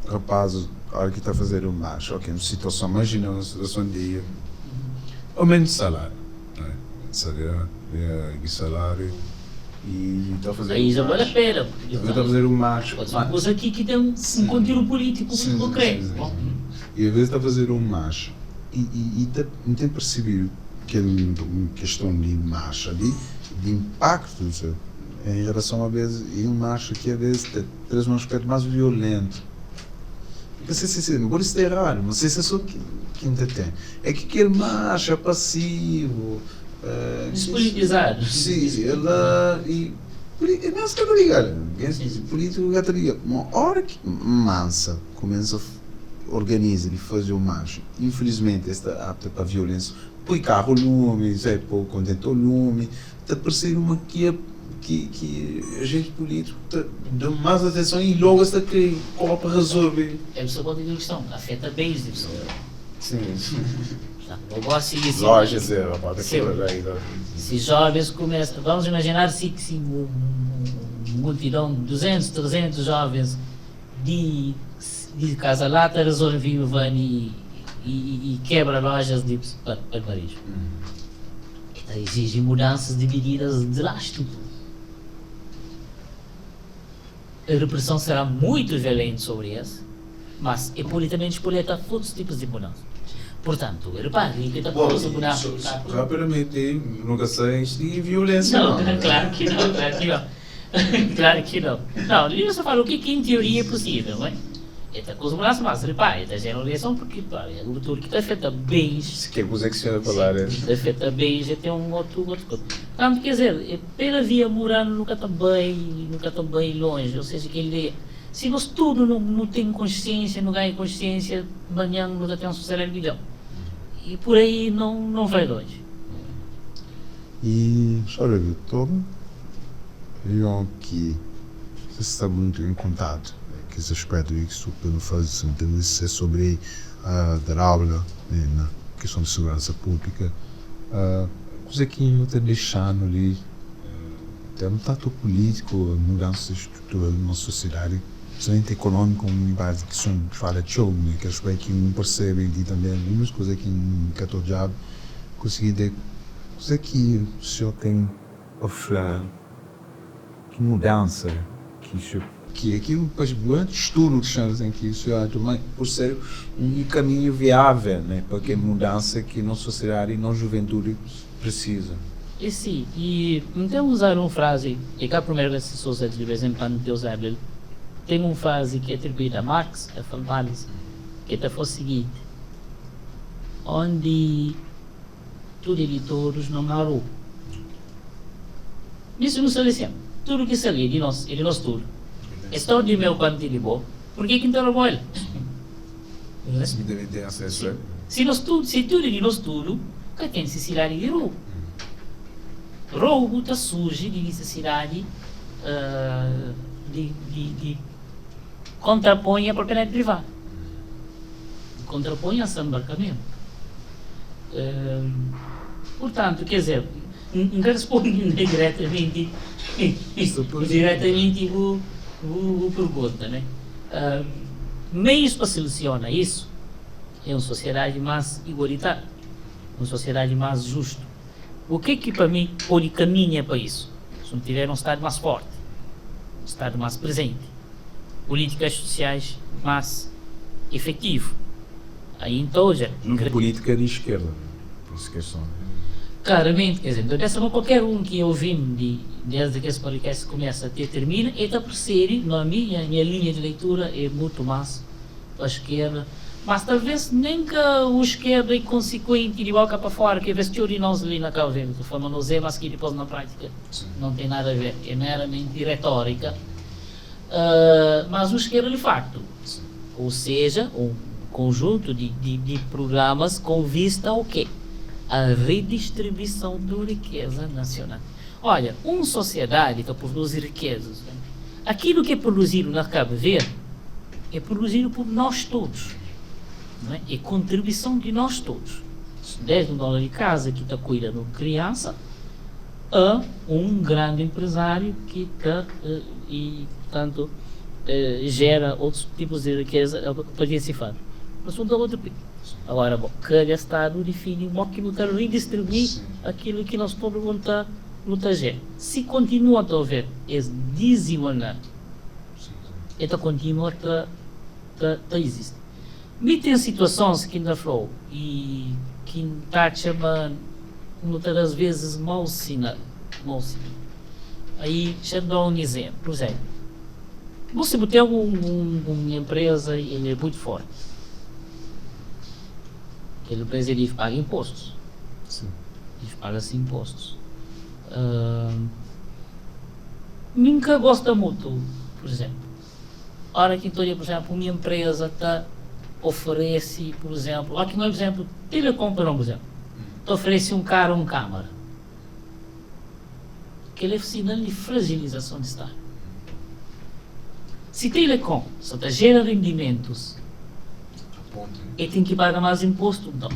Rapazes, a hora que está a fazer um macho, ok, uma situação, imagina uma situação de aumento de salário, né? Salário, e está a fazer Aí já vale a pena. está a fazer um macho. Pode ser uma coisa aqui que tem um conteúdo político muito concreto. E às vezes está a fazer um macho e não tem percebido que é uma questão de marcha ali, de impacto, sabe? Em relação a vezes, e um macho que às vezes traz um aspecto mais violento. Não sei se pode ser errado, mas isso é só que ainda tem. É que aquele macho é passivo. Despolitizado. Sim, ela. E não se quer ligar. Político já liga. Uma hora que mansa começa a organizar e fazer o macho, infelizmente, está apta para a violência. Põe carro lume, põe contentor lume, está parecendo uma que a gente político dá mais atenção e logo está que copa resolve. É a ponto de questão, afeta bem as pessoas. Sim. Eu gosto de Lojas, se jovens começam, vamos imaginar se uma multidão, 200, 300 jovens de Casa Lata resolvem e quebra lojas de barbarismo. Então exige mudanças de medidas drásticas. A repressão será muito violenta sobre isso, mas é politicamente escolheta todos os tipos de mudança. Portanto, repare que está por essa mudança. Já permite inovações de violência. Não, claro que não, claro que não. Claro que não. Não, eu só falo o que em teoria é possível, não é? Esta coisa mudança, mas repare, esta geração, porque a cultura que está feita bem. Que é coisa que se vai falar, é? Está feita bem, já tem um outro coisa. Portanto, quer dizer, pela via moral nunca está bem longe, ou seja, que ele, se nós tudo não tem consciência, não ganha consciência, amanhã não tem uma sociedade melhor. E por aí não vai longe. E, olha, Vitor, eu que você está muito em contato, que esse aspecto que isso pelo faz sentido, isso é sobre dar aula na questão de segurança pública, coisa que não está deixando ali, tem um tato político, mudança estrutural na sociedade, principalmente econômico, em base que são fala de show, né, que acho que não percebem e também algumas coisas que não quero já conseguir de coisa que o senhor tem oferecer, que mudança, que aquilo depois durante estudo que chamamos em que isso é também por ser um caminho viável, né, para que mudança que na sociedade e na juventude precisa. E sim, e então usar uma frase que a primeira vez que se de vez em quando usar ele. Tem uma frase que é atribuída a Marx, a Falmalis, que foi o seguinte: onde tudo e todos não há roubo. Isso não se lição. Tudo que se lê de nós tudo. Estou de meu canto de boa, por que não roubou ele? Se deve ter acesso. Se tudo de nós tudo, que tem necessidade de roubo. Roubo surge de necessidade de contrapõe a propriedade privada, contrapõe a desembarcamento. Portanto, quer dizer, não responde diretamente o pergunta, né? Meios para solucionar isso é uma sociedade mais igualitária, uma sociedade mais justa. O que para mim pode caminhar para isso? Se não tiver um Estado mais forte, um Estado mais presente, políticas sociais mais efetivo. Aí então já Política de esquerda, por isso que é só. claramente, quer dizer, então dessa forma qualquer um que eu vi desde que esse podcast começa até termina, está por ser, na minha linha de leitura é muito mais para a esquerda, mas talvez nem que o esquerda é consequente de boca para fora, que às vezes teoria não se lê na cabeça, de forma não sei, mas que depois na prática não tem nada a ver, é meramente retórica. Mas o esquerda de facto, ou seja, um conjunto de programas com vista ao quê? A redistribuição da riqueza nacional. Olha, uma sociedade que produz riquezas, né? Aquilo que é produzido na Cabo Verde é produzido por nós todos, não é? É contribuição de nós todos, desde um dono de casa que está cuidando de criança a um grande empresário que está e portanto gera outros tipos de riqueza para se fazer. Mas são da outra pico. Agora, bom, cada Estado define um modo que lutar redistribuir aquilo que nós todos lutar gera. Se continua a haver esse desigualdade, então continua a existir. Me tem situações que ainda falou e que está chamando muitas vezes mau sinal. Aí, deixa eu dar um exemplo. Por exemplo, você tem uma empresa e ele é muito forte. Aquela empresa ele paga impostos. Sim. Ele paga-se impostos. Nunca gosta muito, por exemplo. A hora que então, por exemplo, uma empresa oferece, por exemplo, aqui não é, por exemplo, Telecom, por exemplo, te oferece um carro ou uma câmara. Aquele é sinal de fragilização de Estado. Se Telecom só gera rendimentos, e tem que pagar mais imposto, então.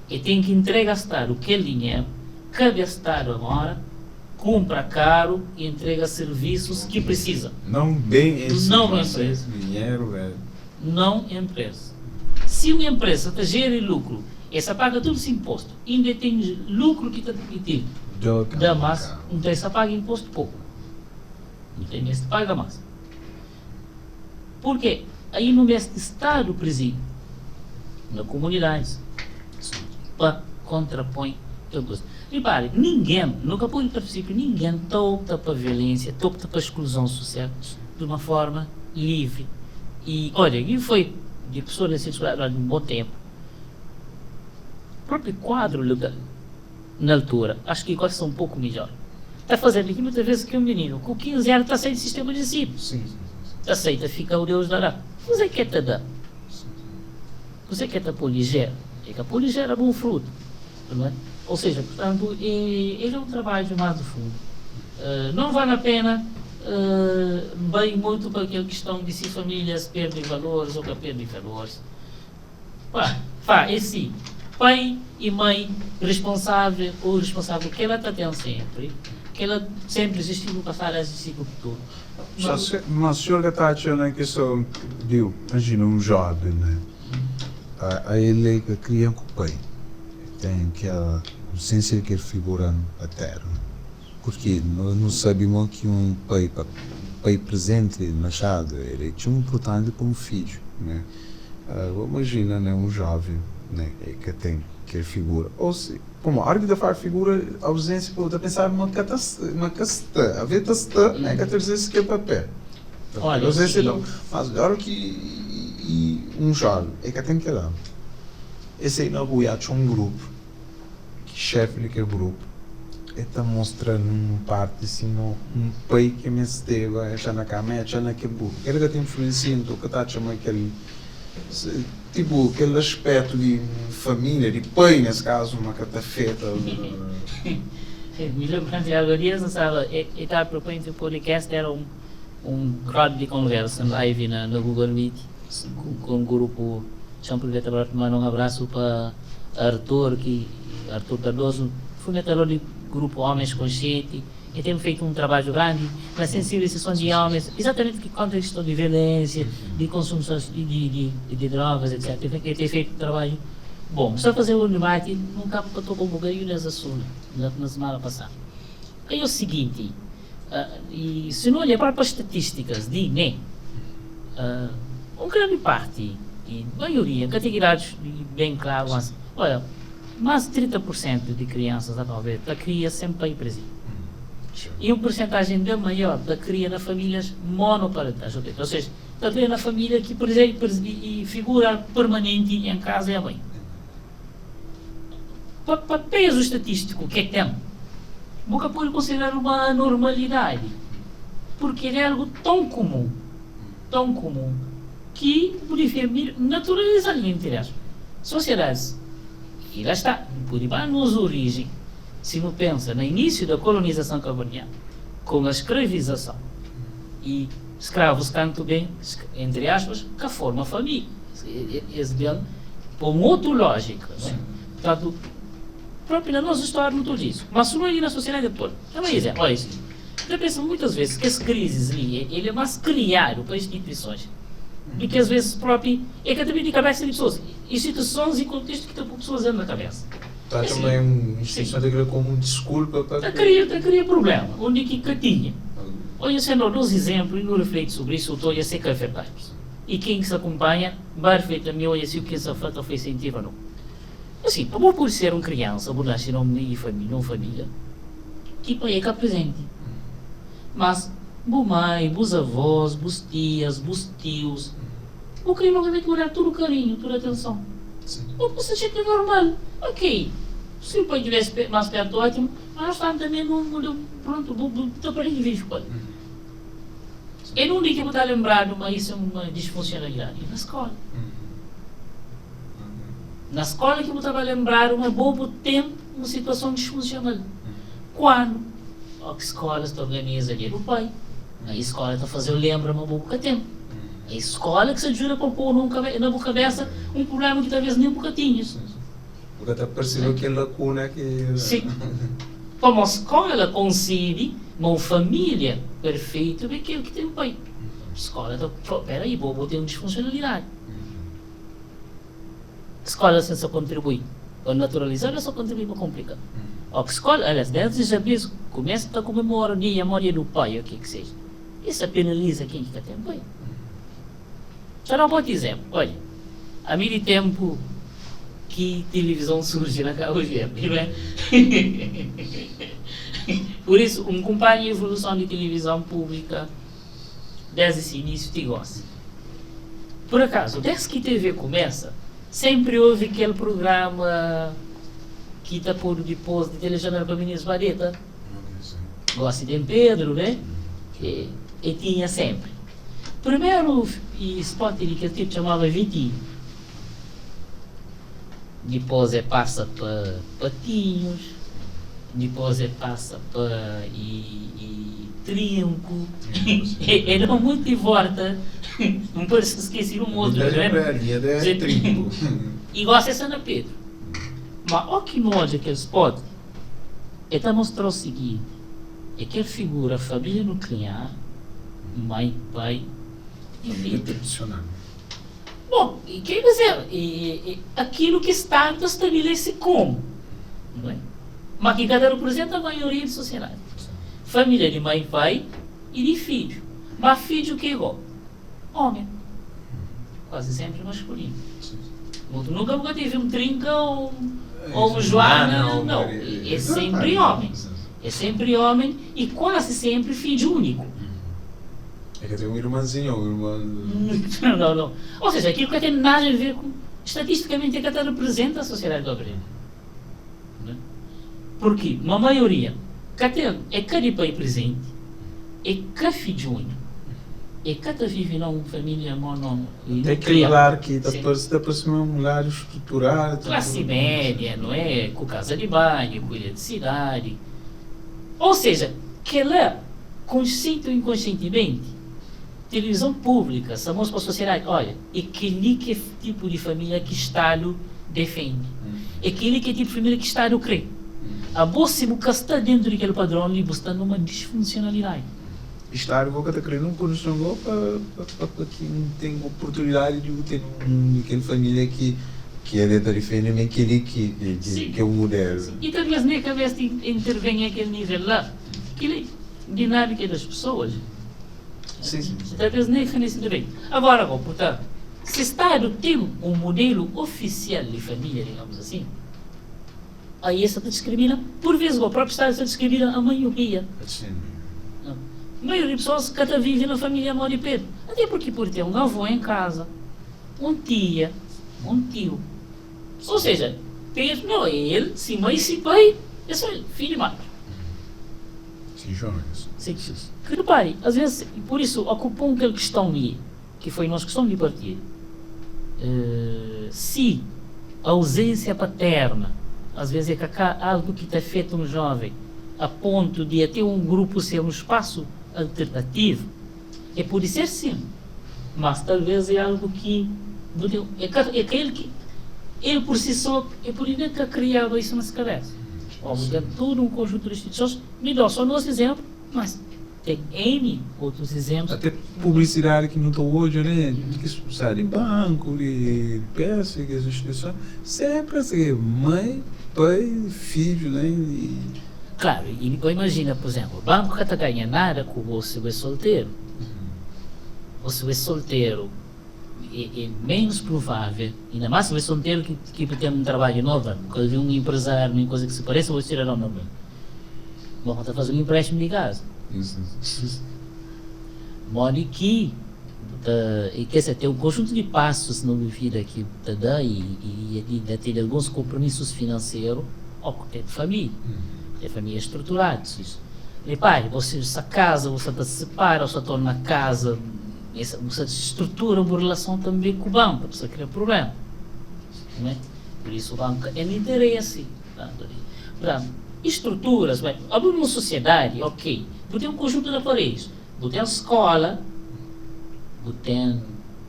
E tem que entregar ao Estado aquele dinheiro, cabe ao Estado agora, compra caro e entrega serviços que precisa. Não bem esse Não empresa. dinheiro, Não empresa. Se uma empresa gera lucro, essa paga todo esse imposto, ainda tem lucro que está permitido, dá mais, então essa paga imposto pouco. Então essa paga mais. Por quê? Aí no mês de Estado presídio, na comunidade, para contrapõe tudo isso. Repare, ninguém, nunca pode princípio, ninguém opta para a violência, opta para a exclusão social de uma forma livre. E olha, e foi de pessoas nessa escola durante um bom tempo. O próprio quadro legal, na altura, acho que gosta um pouco melhor. Está fazendo aqui muitas vezes que um menino com 15 anos está sem sistema de ensino. Aceita, fica o Deus dará. Você quer te dar? Você quer te poligera? É que a poligera é bom fruto. Não é? Ou seja, portanto, ele é um trabalho mais do fundo. Não vale a pena bem muito para aquela questão de se famílias perdem valores ou que perdem valores. Esse pai e mãe responsável ou responsável que ela tem sempre, que ela sempre existiu no passado, existiu no futuro. Mas o senhor está achando a questão de, imagina um jovem, né? A ele que cria com o pai, tem aquela ausência que ele figura paterno, porque nós sabemos que um pai presente na chave, ele é tão importante como filho, né? Imagina, né, um jovem, né, que tem que figura, ou se como a hora de fazer figura, a ausência pode pensar uma casta, a ver tasta, né, que a terceira que é papel. Olha, Não, mas a hora que um jovem é que tem que dar. Esse aí não vai achar um grupo, que chefe daquele grupo, está mostrando uma parte assim, um pai que me esteve, já na cama, já naquele grupo. Ele que tem influenciando, que está chamando aquele tipo, aquele aspecto de família, de pai, nesse caso, uma catafeta. Me lembro quando eu disse, sabe, eu estava propondo o podcast, era um roda de conversa live no Google Meet, com um grupo, sempre para mandar um abraço para Arthur Cardoso, fundador do grupo Homens Conscientes, e temos feito um trabalho grande na sensibilização de homens, exatamente contra a questão de violência, de consumo de drogas, etc. Tem feito um trabalho bom. Só fazer um debate, nunca tocou um bocadinho nesse assunto, na semana passada. Aí é o seguinte, e se não olhar para as estatísticas de INE, uma grande parte, e maioria, categorizados bem claro, mas, olha, mais de 30% de crianças atualmente da cria sempre pai presente. E uma porcentagem ainda maior da cria na famílias monoparentais, ou seja, da cria na família que, por exemplo, figura permanente em casa é a mãe. Para peso estatístico, o que é que tem? Nunca pode considerar uma normalidade, porque é algo tão comum, que poderia naturalizar entre as sociedades. E lá está, por ir para a nossa origem, se não pensa no início da colonização carboniana, com a escravização, e escravos canto bem, entre aspas, que forma a família. Por uma outra lógica. Portanto, próprio na nossa história não tudo isso, mas não é na sociedade toda. Também dizer, olha isso. Eu penso muitas vezes que as crises ali, ele é mais criado para instituições, e que às vezes próprio é que também de cabeça de pessoas, instituições e contextos que estão pessoas dentro da cabeça. Está também uma instituição de como uma desculpa para... Cria problema, onde que tinha. Olha, sendo dois exemplos, e não reflete sobre isso, eu estou a ser que é verdade. E quem se acompanha, vai refletir também, olha, se o que se falta foi sentido ou não. Assim, por ser uma criança, por nascer numa família, tipo, é que presente. Mas, bo mãe, bos avós, bos tias, bos tios, o que não vai curar todo o carinho, toda a atenção. Ou você acha normal. Ok. Se o pai tivesse mais perto, ótimo, mas está também no pronto, estou para indivíduo. Eu não digo que eu vou estar lembrado, mas isso é uma disfuncionalidade. Na escola. Na escola que eu estava a lembrar uma bobo tempo, uma situação disfuncional. Quando a escola se organiza ali do pai, a escola está fazendo lembra uma bobo tempo. A escola que se ajuda para pôr na boca cabeça um problema que talvez nem boca tinhas. Porque está parecendo aquela lacuna que... Sim. Como a escola concede uma família perfeita, é aquilo que tem o pai. A escola está, peraí, bobo tem uma disfuncionalidade. A escola só contribui para naturalizar, ela só contribui para complicar. A escola, aliás, deve já mesmo, começa a comemorar o dia, a memória do pai, o que seja. Isso penaliza quem que tem pai. Já não pode dizer, olha, há muito tempo que televisão surge na casa hoje, não é? Por isso, acompanha a evolução de televisão pública desde esse início de gosto. Por acaso, desde que a TV começa, sempre houve aquele programa que está por depois de telejornal para meninos vareta. Gosta de Pedro, né? E tinha sempre. Primeiro spot que ele tipo chamava Vitinho. Depois passa para Patinhos. Depois passa para Trinco. Ele não muito de volta. Não parece que esqueci um outro. Trinco. E gosta de Santa Pedro. Mas o que mostra aquele spot é para mostrar o seguinte: é que ele figura a família nuclear, mãe, pai e filho. Bom, e quer dizer, aquilo que está estabelece como, não é? Mas que cada representa a maioria da sociedade. Família de mãe, pai e de filho. Mas filho que é igual? Homem. Quase sempre masculino. Nunca teve um Trinca ou um Joana, não. É sempre homem. É sempre homem e quase sempre filho único. É que tem um irmãozinho ou um irmão... Não. Ou seja, aquilo que tem nada a ver com... Estatisticamente é que até representa a sociedade do operário. Porque uma maioria é cada pai presente, é cada filho único, é cada vive numa família mono... Tem que claro que está para um lar estruturado... Classe média, não é? Com casa de banho, com eletricidade. Ou seja, que lá, consciente ou inconscientemente, televisão pública, somos para a sociedade, olha, aquele que tipo de família que o Estado defende, aquele que tipo de família que o Estado crê. A bolsa que está dentro daquele padrão ali, está numa disfuncionalidade. Estado que está criando uma condição para quem tem oportunidade de ter aquela família que é da defende, mas aquele que é o modelo. Sim. E talvez nem cabeça intervém aquele nível lá, aquela dinâmica das pessoas. sim. Talvez nem foi nesse direito. Agora, portanto, se o Estado tem um modelo oficial de família, digamos assim, aí essa discrimina, por vezes o próprio Estado discrimina a maioria. Sim. A maioria das pessoas que até vivem na família Mori e Pedro. Até porque por ter um avô em casa, um tia, um tio. Ou seja, Pedro não é ele, se mãe, se pai, é só ele, filho e mãe. Sim, jovens. Sim. Que repare, às vezes, por isso ocupam aquela questão ali, que foi nossa questão de partir. Se a ausência paterna, às vezes é que há algo que está feito um jovem, a ponto de até um grupo ser um espaço alternativo, pode ser sim, mas talvez é algo que é aquele que ele por si só é por ele que criava isso nas cabeças. Tem todo um conjunto de instituições, me dá só nosso exemplo, mas tem N outros exemplos. Até publicidade que não estou hoje, né? Que sai de banco, de peça, que as instituições, sempre assim, mãe, pai, filho, né? Claro, e depois imagina, por exemplo, o banco que está ganhando nada com você é solteiro. Você é solteiro, é menos provável, ainda mais se você é solteiro que tem um trabalho novo, porque de um empresário, uma coisa que se pareça, você tirar o nome. Bom, está fazendo um empréstimo de casa. Mora aqui, e quer dizer, tem um conjunto de passos na vida que dá e tem alguns compromissos financeiros, ou tem família. Tem família estruturada. E pai, você se casa, você se separa, você torna a casa, você estrutura uma relação também com o banco, você cria problema. Né? Por isso o banco é de interesse. Portanto, estruturas, abrir uma sociedade, ok, você tem um conjunto de aparelhos, você tem escola, você tem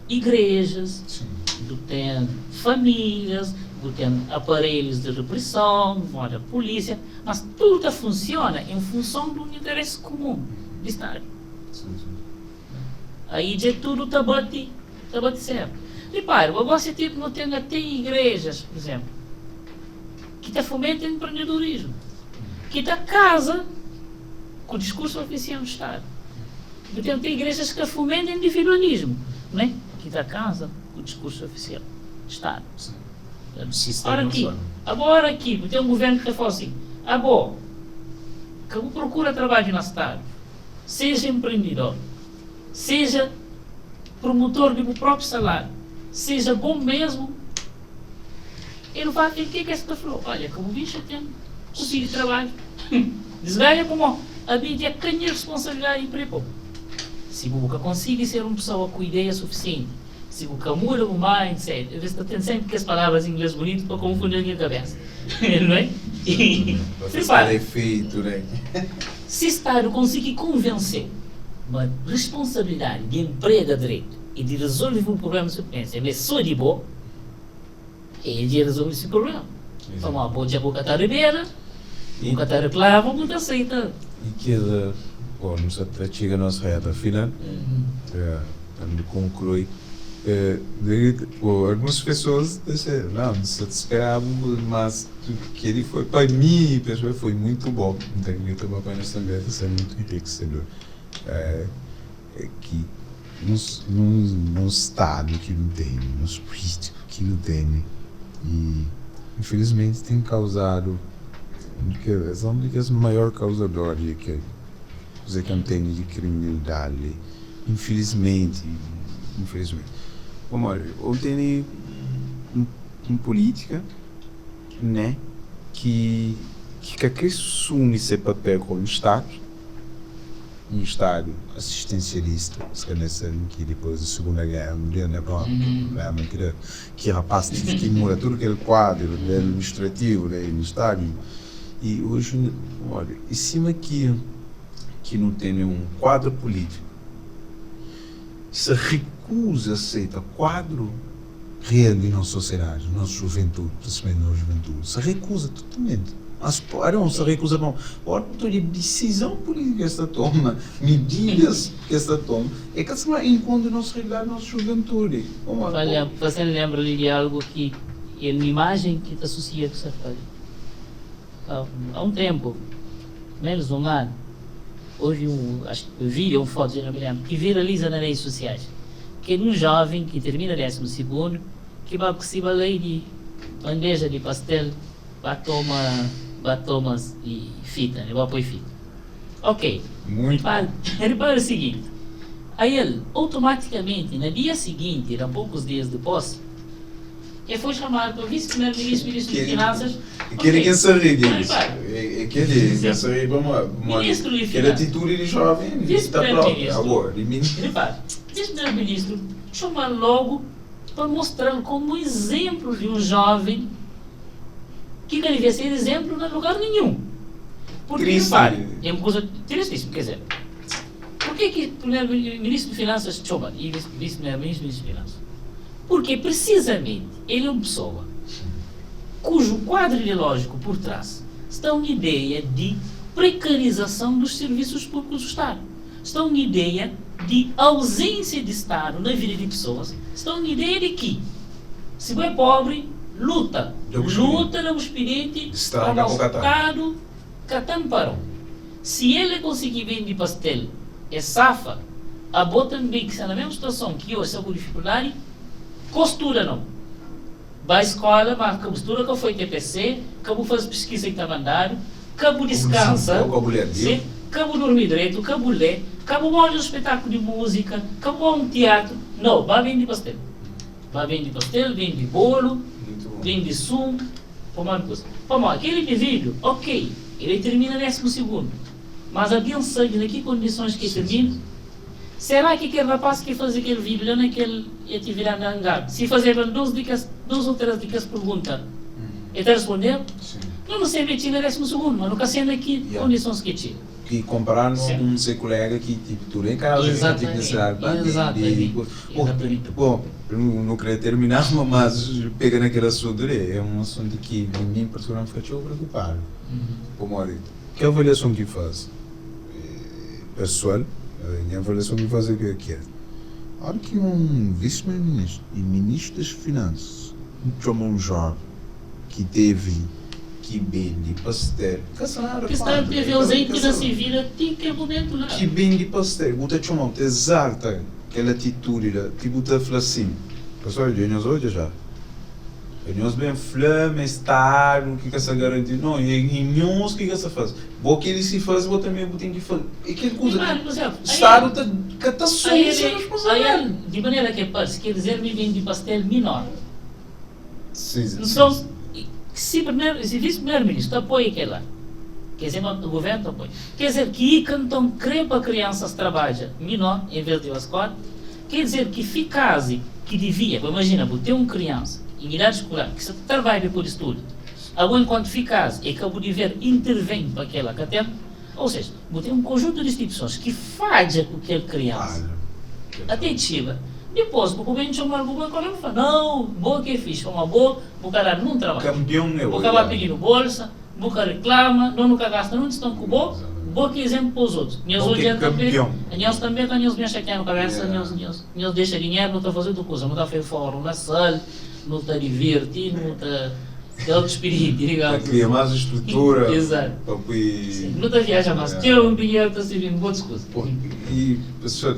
igrejas, você tem famílias, você tem aparelhos de repressão, a polícia, mas tudo funciona em função de um interesse comum de Estado. Aí de tudo está bate certo. Repare, você não tem até igrejas, por exemplo, que fomentam empreendedorismo, que casa com o discurso oficial do Estado. Tem até igrejas que fomentam individualismo, né? Que casa com o discurso oficial do Estado. Agora aqui, tem um governo que fala assim, que procura trabalho no Estado, seja empreendedor, seja promotor do próprio salário, seja bom mesmo, ele vai ter que esta falou, olha, como bicho tem um filho de trabalho, desganha como a mídia tem responsabilidade e prepô. Se você consegue ser uma pessoa com ideia suficiente, se você muda o mindset, você tem sempre as palavras em inglês bonitas para confundir a minha cabeça, não é? Efeito, né? Se o Estado conseguir convencer uma responsabilidade de emprego a direito e de resolver um problema de subsistência, mas só de boa, ele resolve esse problema. Então, a boa boca está ribeira, nunca está reclama, nunca aceita. E que não se chega a nossa reta final, quando conclui, algumas pessoas não se esperavam, mas que ele foi, para mim, pessoal, foi muito bom. Então, eu estou apenas também, isso é muito enriquecedor. Que num Estado que não tem, nos políticos que não tem, e infelizmente tem causado, são as maiores causadoras que você tem de criminalidade, infelizmente. Bom, olha, eu tenho uma política, né, que assume esse papel como Estado, um Estado assistencialista, que depois da Segunda Guerra Mundial, né, que rapaz que muda todo aquele quadro administrativo, né, no Estado, e hoje, olha, em cima que não tem um quadro político, se recusa a aceitar quadro real de nossa sociedade, nossa juventude, principalmente nossa juventude, se recusa totalmente. Não se recusa, não. A decisão política que esta toma, medidas que esta toma, é que se encontra nossa realidade, nossa juventude. Olha, você lembra de algo que é uma imagem que te associa com essa coisa. Há um tempo, menos um ano, houve acho que eu vi uma foto, não me lembro, que viraliza nas redes sociais, que é de um jovem que termina 12º, que vai conseguir a lei de bandeja de pastel, batoma e fita, né? Vai pôr fita. Ok. Muito Repara o seguinte, aí ele, automaticamente, no dia seguinte, eram poucos dias depois, ele foi chamado para vice-primeiro-ministro, ministro de Finanças. Aquele que se ri Mas, disso. repara, Aquele que se ri para Ministro de aquela Finanças. atitude de jovem, está Vice-primeiro-ministro. próprio. Agora, de mim. Repare, vice-primeiro-ministro chama logo para mostrar como exemplo de um jovem que não devia ser exemplo em lugar nenhum. Porque, Triste. repare, é uma coisa tristíssima, quer dizer, por que o primeiro-ministro de Finanças chama e vice-primeiro-ministro de Finanças? Porque, precisamente, ele é uma pessoa cujo quadro ideológico por trás está uma ideia de precarização dos serviços públicos do Estado. Está uma ideia de ausência de Estado na vida de pessoas. Está uma ideia de que, se é pobre, luta no espírito Estado para o não catar. Estado catamparou. Se ele conseguir vender pastel, é safa, a boa também que está na mesma situação que hoje, está com dificuldade, costura não. Vai à escola, marca costura, que foi TPC, que faz pesquisa que está mandado, que descansa, que dormir direito, que lê, que olha um espetáculo de música, que um teatro. Não, vai vender pastel. Vai vender pastel, vende bolo, vende sumo, aquele indivíduo, ok, ele termina 12º, mas havia sangue, em que condições que ele termina? Será que aquele rapaz que faz aquele vídeo, não é que ele ia te virar na hangar? Se fazer duas ou três dicas perguntas, ele está respondendo? Sim. Eu não sei bem se ele é 12º, mas nunca sei aqui condições que tinha. E comparar com um seu colega que tipo, tudo em casa, tipo necessidade. Bom, não queria terminar, mas pega naquele assunto, é um assunto que em mim particularmente fica preocupado. Como olha, que avaliação que faz? Pessoal, a avaliação que faz é que é. Olha que um vice-ministro e ministro das Finanças chamou um jovem que teve que vende pastel. Que está em TV ausente da civil, tem que momento lá. Que vende pastel. Você chama, você exalta aquela atitude, tipo, você fala assim, pessoal, eu não sou já. Eu não sou bem flame, estado, o que você garante? Não, e não o que você faz. O que ele se faz, você também tem que fazer. E que coisa, o estado está sujo. De maneira que parece que eles vendem pastel menor. Sim. Então, se vice-primeiro-ministro apoia aquele lá, quer dizer, o governo apoia. Quer dizer que então creio para crianças trabalham menor em vez de escola. Quer dizer que ficasse, que devia, imagina, ter uma criança em idade escolar que se trabalha por estudo, agora enquanto ficasse e acabou de ver intervém para aquela catena, ou seja, ter um conjunto de instituições que falha com aquela criança, até Chile. Depois, o governo chama o governo e fala, não, boa que é fixe, uma boa, o cara não trabalha. Campeão é o cara vai pedindo bolsa, o cara reclama, nunca gasta, não estão com boa que exemplo para os outros. Nós também, quando nós me chateam na cabeça, nós deixam dinheiro, não está fazendo coisa, não está fazendo fora, não está não está divertindo, não está outro espírito, digamos. Está criando mais estrutura. Exato. Não está viajando mais, tira um dinheiro, está servindo boas coisas. E, pessoal,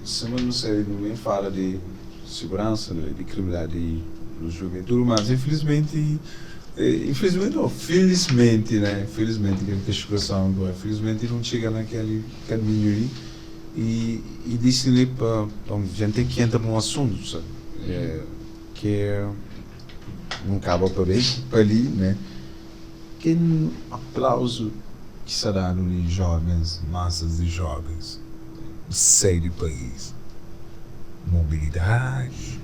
semana não sei, ninguém fala de segurança, de criminalidade no juventude, mas infelizmente não, felizmente, né? Felizmente, que a situação agora, felizmente não chega naquele caminho e disse-lhe para a gente tem que entrar num assunto, sabe? Que não acaba para ali, né? Que é um aplauso que se dá de jovens, massas de jovens, sair do país, mobilidade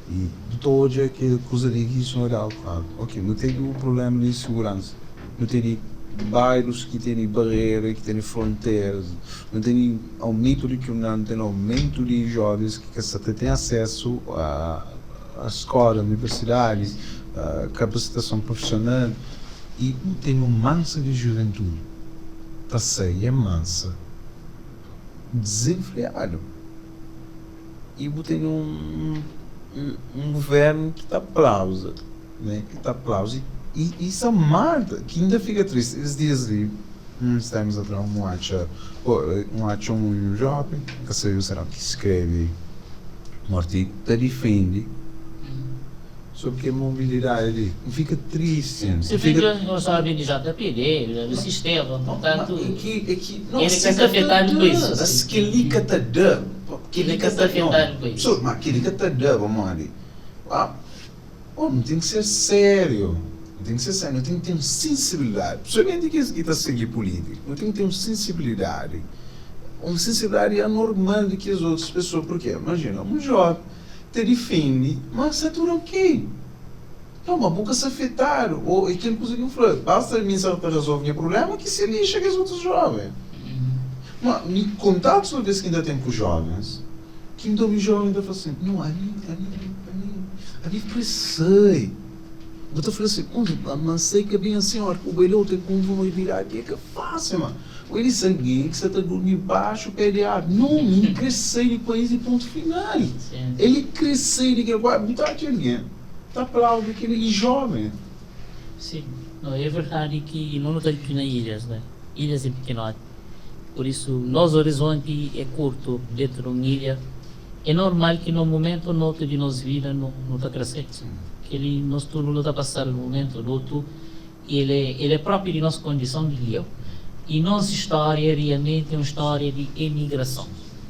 e toda aquela coisa de isso não é algo claro. Ok, não tem um problema de segurança, não tem bairros que têm barreiras, que têm fronteiras, não tem aumento de criminalidade, não tem aumento de jovens que têm acesso à escola, universidades, à capacitação profissional e não tem uma mansa de juventude, está sair é mansa, desenfreado. E tem um governo que está aplausa, né? Que está aplausa. E isso é Marta, que ainda fica triste. Esses dias ali, Estamos atrás um jovem que saiu, será que escreve um artigo que defende sobre que a mobilidade ali. Fica triste. Se fica, não sabe de JPD, do sistema, portanto, ele quer se afetar com isso. Aquele que está dando. Ele quer se afetar com isso. Mas aquele que está dando, vamos ali. Não tem que ser sério. Não tem que ser sério, não tem que ter sensibilidade. Principalmente que está a seguir política. Não tem que ter uma sensibilidade. Uma sensibilidade anormal de que as outras pessoas. Porque, imagina, um jovem te defende, mas você tudo ok. Então, uma boca se afetar. Ou é que ele conseguiu falar. Basta a mim resolver o problema que se lixa que os outros jovens. Mas, em contato sobre isso que ainda tem com os jovens, que ainda o jovem ainda fala assim, não, ali precisa. Eu estou falando assim, mas sei que é bem assim, ó, o belão tem como vão virar aqui, que é fácil, mano. Ou ele sangue que você está dormindo baixo, pé de ar. Não, ele crescer de país e ponto final. Sim. Ele crescer de que agora, muita gente está aplaudindo que ele é jovem. Sim, não, é verdade que não está aqui nas ilhas, né? Ilhas é pequenote. Por isso, nosso horizonte é curto dentro de uma ilha. É normal que no momento ou outro de nossa vida não está crescendo. Que ele, nosso turno não está passando no momento ou outro. Ele é próprio de nossa condição de ilha. E nossa história realmente é uma história de emigração.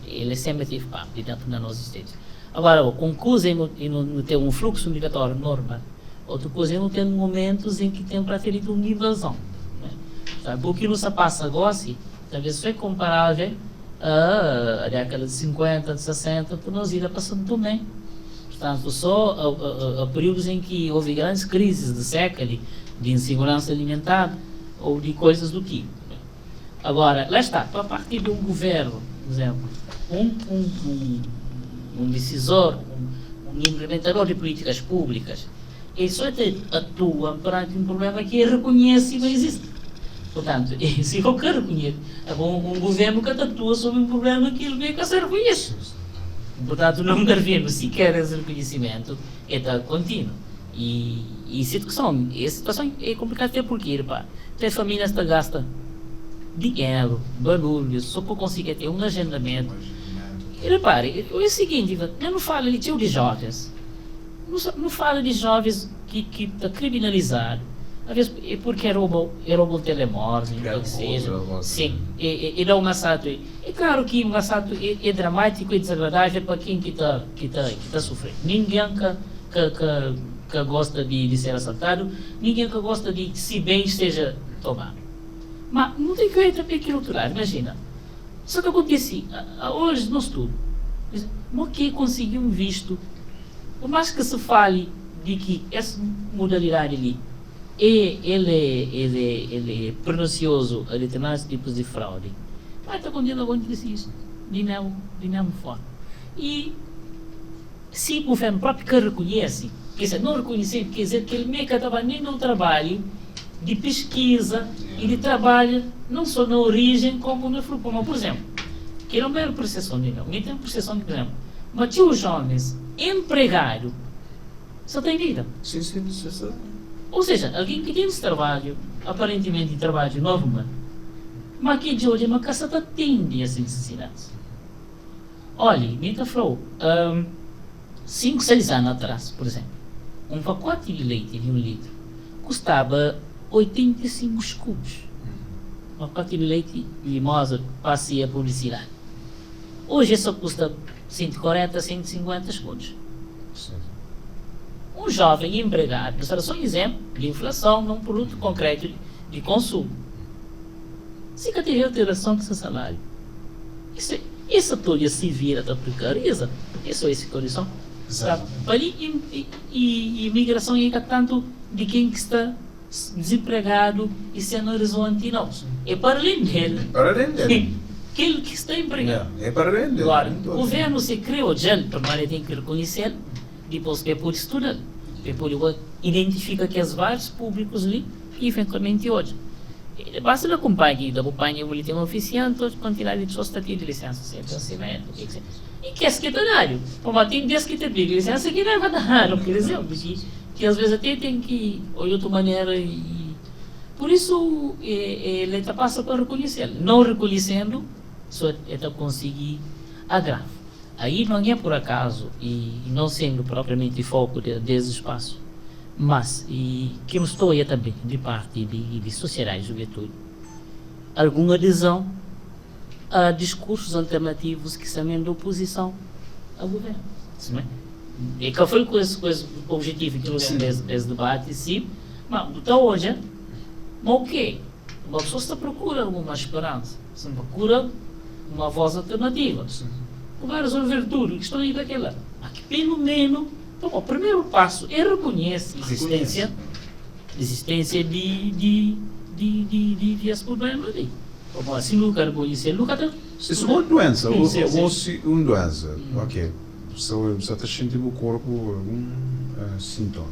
Ele sempre teve parte dentro da nossa existência. Agora, com coisa é não ter um fluxo migratório normal. Outra coisa é não ter momentos em que tem para ter uma invasão. Né? Sabe? Porque não se passa agora, talvez foi comparável a década de 50, de 60, que nós íamos passando também. Portanto, só a períodos em que houve grandes crises de século, de insegurança alimentar ou de coisas do tipo. Agora, lá está, a partir de um governo, por exemplo, um decisor, um implementador de políticas públicas, ele só atua perante um problema que ele reconhece e não existe. Portanto, se eu quero reconhecer, um governo que atua sobre um problema que ele vê que se reconhece. Portanto, não governo sequer esse reconhecimento é contínuo. E a situação é complicada até porque, repare, tem famílias que gastam dinheiro, barulho, só para conseguir ter um agendamento. E repare, é o seguinte, eu não falo de jovens, não falo de jovens que está criminalizado, às vezes é porque roubou telemóvel, o que seja. Sim, e dá um assalto. É claro que um assalto é dramático e desagradável para quem que tá sofrendo. Ninguém que gosta de ser assaltado, ninguém que gosta de que se bem esteja tomado. Mas não tem que ver também aquilo outro lado, imagina. Só que acontece, hoje no estudo, mas que conseguiu um visto, por mais que se fale de que essa modalidade ali, ele é pernicioso a determinados tipos de fraude, mas está condenado a acontecer isso, de nenhuma forma. E se o governo próprio que reconhece, quer dizer, não reconhecer, quer dizer que ele meio que estava nem no trabalho de pesquisa e de trabalho, não só na origem, como na forma. Por exemplo, que não é uma percepção de não, nem tem uma percepção de por exemplo, mas tinha os jovens empregados, só tem vida. Sim. Ou seja, alguém que tem esse trabalho, aparentemente trabalho normal, mas que de hoje uma casa atende essas necessidades. Olha, me falou, 5, 6 anos atrás, por exemplo, um pacote de leite de 1 litro custava 85 escudos. Um pacote de leite mimosa passeia a publicidade. Hoje só custa 140, 150 escudos. Um jovem empregado, isso era só um exemplo de inflação num produto concreto de consumo. Se que teve alteração desse salário, essa toda se vira da precariza, isso é essa condição. E imigração é tanto de quem que está desempregado e sem horizonte, não. É para além dele. Aquele que está empregado. É para além dele. Agora, o governo se criou, já primeiro tem que reconhecer, depois depois estudar, depois identifica que os vários públicos ali, e eventualmente hoje. Basta da companhia ele tem um oficiante, toda quantidade de pessoas que têm de licença, sem vencimento, etc. E que é secretário, como tem 10 que tem de licença, que não é verdade, por exemplo, que às vezes até tem que olhar de outra maneira e Por isso, ele está passa para reconhecer. Não reconhecendo, só está conseguir agravar. Aí não é por acaso, e não sendo propriamente foco desse espaço, mas, e que eu estou aí também, de parte de sociedade e juventude, alguma adesão a discursos alternativos que são de oposição ao governo. Não é? E qual foi o objetivo que trouxe esse debate, sim, mas então hoje, mas o quê? Uma pessoa está procura alguma esperança, se procura uma voz alternativa, com várias virtudes que estão aí daquela. Aqui, pelo menos, então, o primeiro passo é reconhecer a existência de esse problema ali. Como assim, nunca reconhecer, nunca tem. Isso é uma doença, uma Sim. doença. Ok. Você está sentindo o corpo algum sintoma.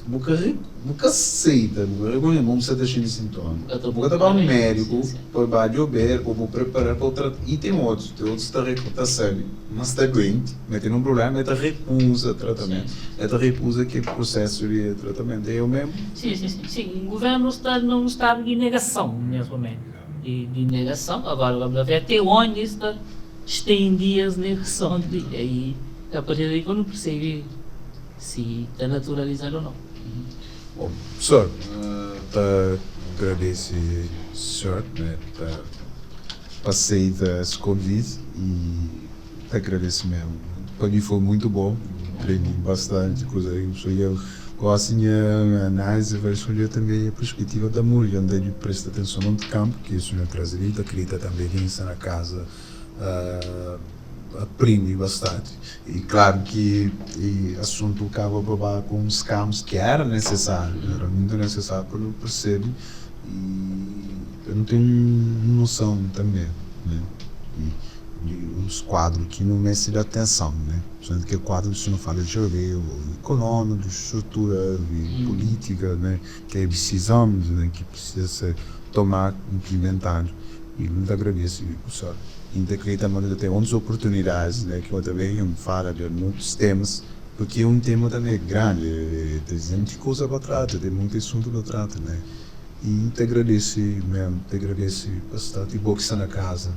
Nunca aceita, não você está sentindo sintoma. Nunca está para um médico, para ver ou para preparar para o tratamento. E tem outros que está sério, mas está doente, mas tem um problema, está recusa tratamento. Está recusa aquele processo de tratamento. É eu mesmo? Sim. O governo não está de negação, nesse momento. De negação, agora vamos ver até onde está estendidas negação de aí a partir daí quando percebe se está naturalizado ou não. Bom, senhor, agradeço ao senhor, né, aceita esse convite e agradeço mesmo. Para mim foi muito bom, aprendi bastante coisa. Eu gosto de análise, vejo também a perspectiva da mulher, onde ele presta atenção no campo, que isso não é trazido, acredita também que está na casa. Aprendi bastante e claro que o assunto acaba babar com uns campos que era muito necessário para eu perceber e eu não tenho noção também, né? E os quadros que não merecem de atenção, né? Sendo que quadro se não fala de geografia, econômico, de estrutura, de política, né? Que precisamos, né? Que precisa ser tomado, implementado e muito agradeço ao senhor. Ainda também tem outras oportunidades, né, que eu também falo de muitos temas, porque é um tema também grande, tem muita coisa para tratar, tem muito assunto para tratar, né, e te agradeço mesmo, bastante, e bom que está na casa.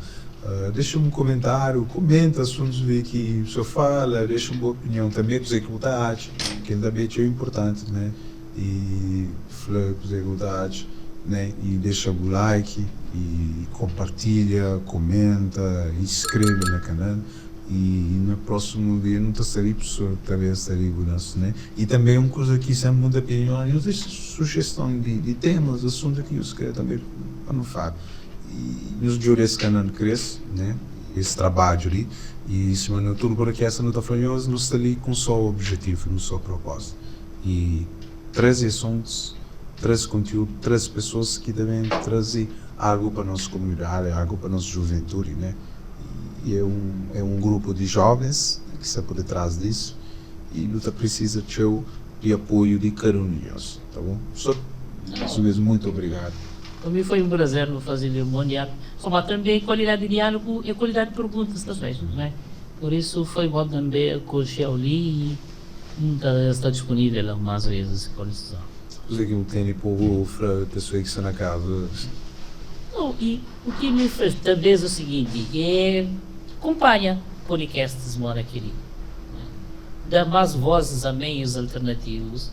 Deixa um comentário, comenta assuntos que o senhor fala, deixa uma opinião também para os executados, que ainda bem é importante, né, e fala para os executados, né, e deixa o like, e compartilha, comenta, inscreve no canal e no próximo dia não estarei pessoa talvez estarei conosco, né? E também uma coisa que sempre muita opinião, eu deixo sugestão de temas, assuntos que eu quero também para não falar. E nos dias esse canal cresce, né? Esse trabalho ali e se não tudo por aqui essa não está falando, não está ali com só objetivo, com só propósito. E trazer assuntos, trazer conteúdo, trazer pessoas que devem trazer algo para a nossa comunidade, algo para a nossa juventude, né? E é um grupo de jovens que está por detrás disso e luta precisa de apoio de cada um de nós, tá bom? Só isso mesmo, muito obrigado. Para mim foi um prazer fazer um bom diálogo, mas também qualidade de diálogo e qualidade de perguntas também, não é? Por isso foi bom também conhecer ali e está disponível mais vezes com isso. Você que não tem para pessoa que está na casa. Não, e o que me fez também é o seguinte, acompanha podcasts Mora Querido, né? Dá mais vozes a meios alternativos,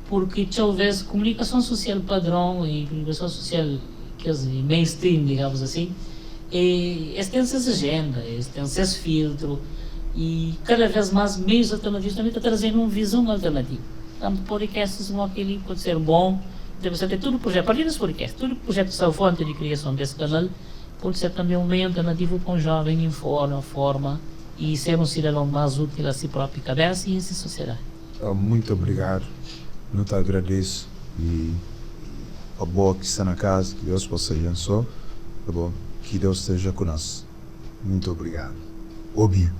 porque talvez comunicação social padrão e comunicação social mainstream, digamos assim, esse tem essa agenda, esse tem esse filtro, e cada vez mais meios alternativos também está trazendo uma visão alternativa. Portanto, podcasts Mora Querido pode ser bom. Deve ser tudo projeto, a partir desse podcast, todo projeto são fonte de criação desse canal, pode ser também um meio alternativo para um jovem informa, forma e ser um cidadão mais útil a si próprio, cabeça e a sua sociedade. Muito obrigado, eu te agradeço e a boa que está na casa, que Deus possa abençoar, tá bom? Que Deus esteja conosco. Muito obrigado. Obi.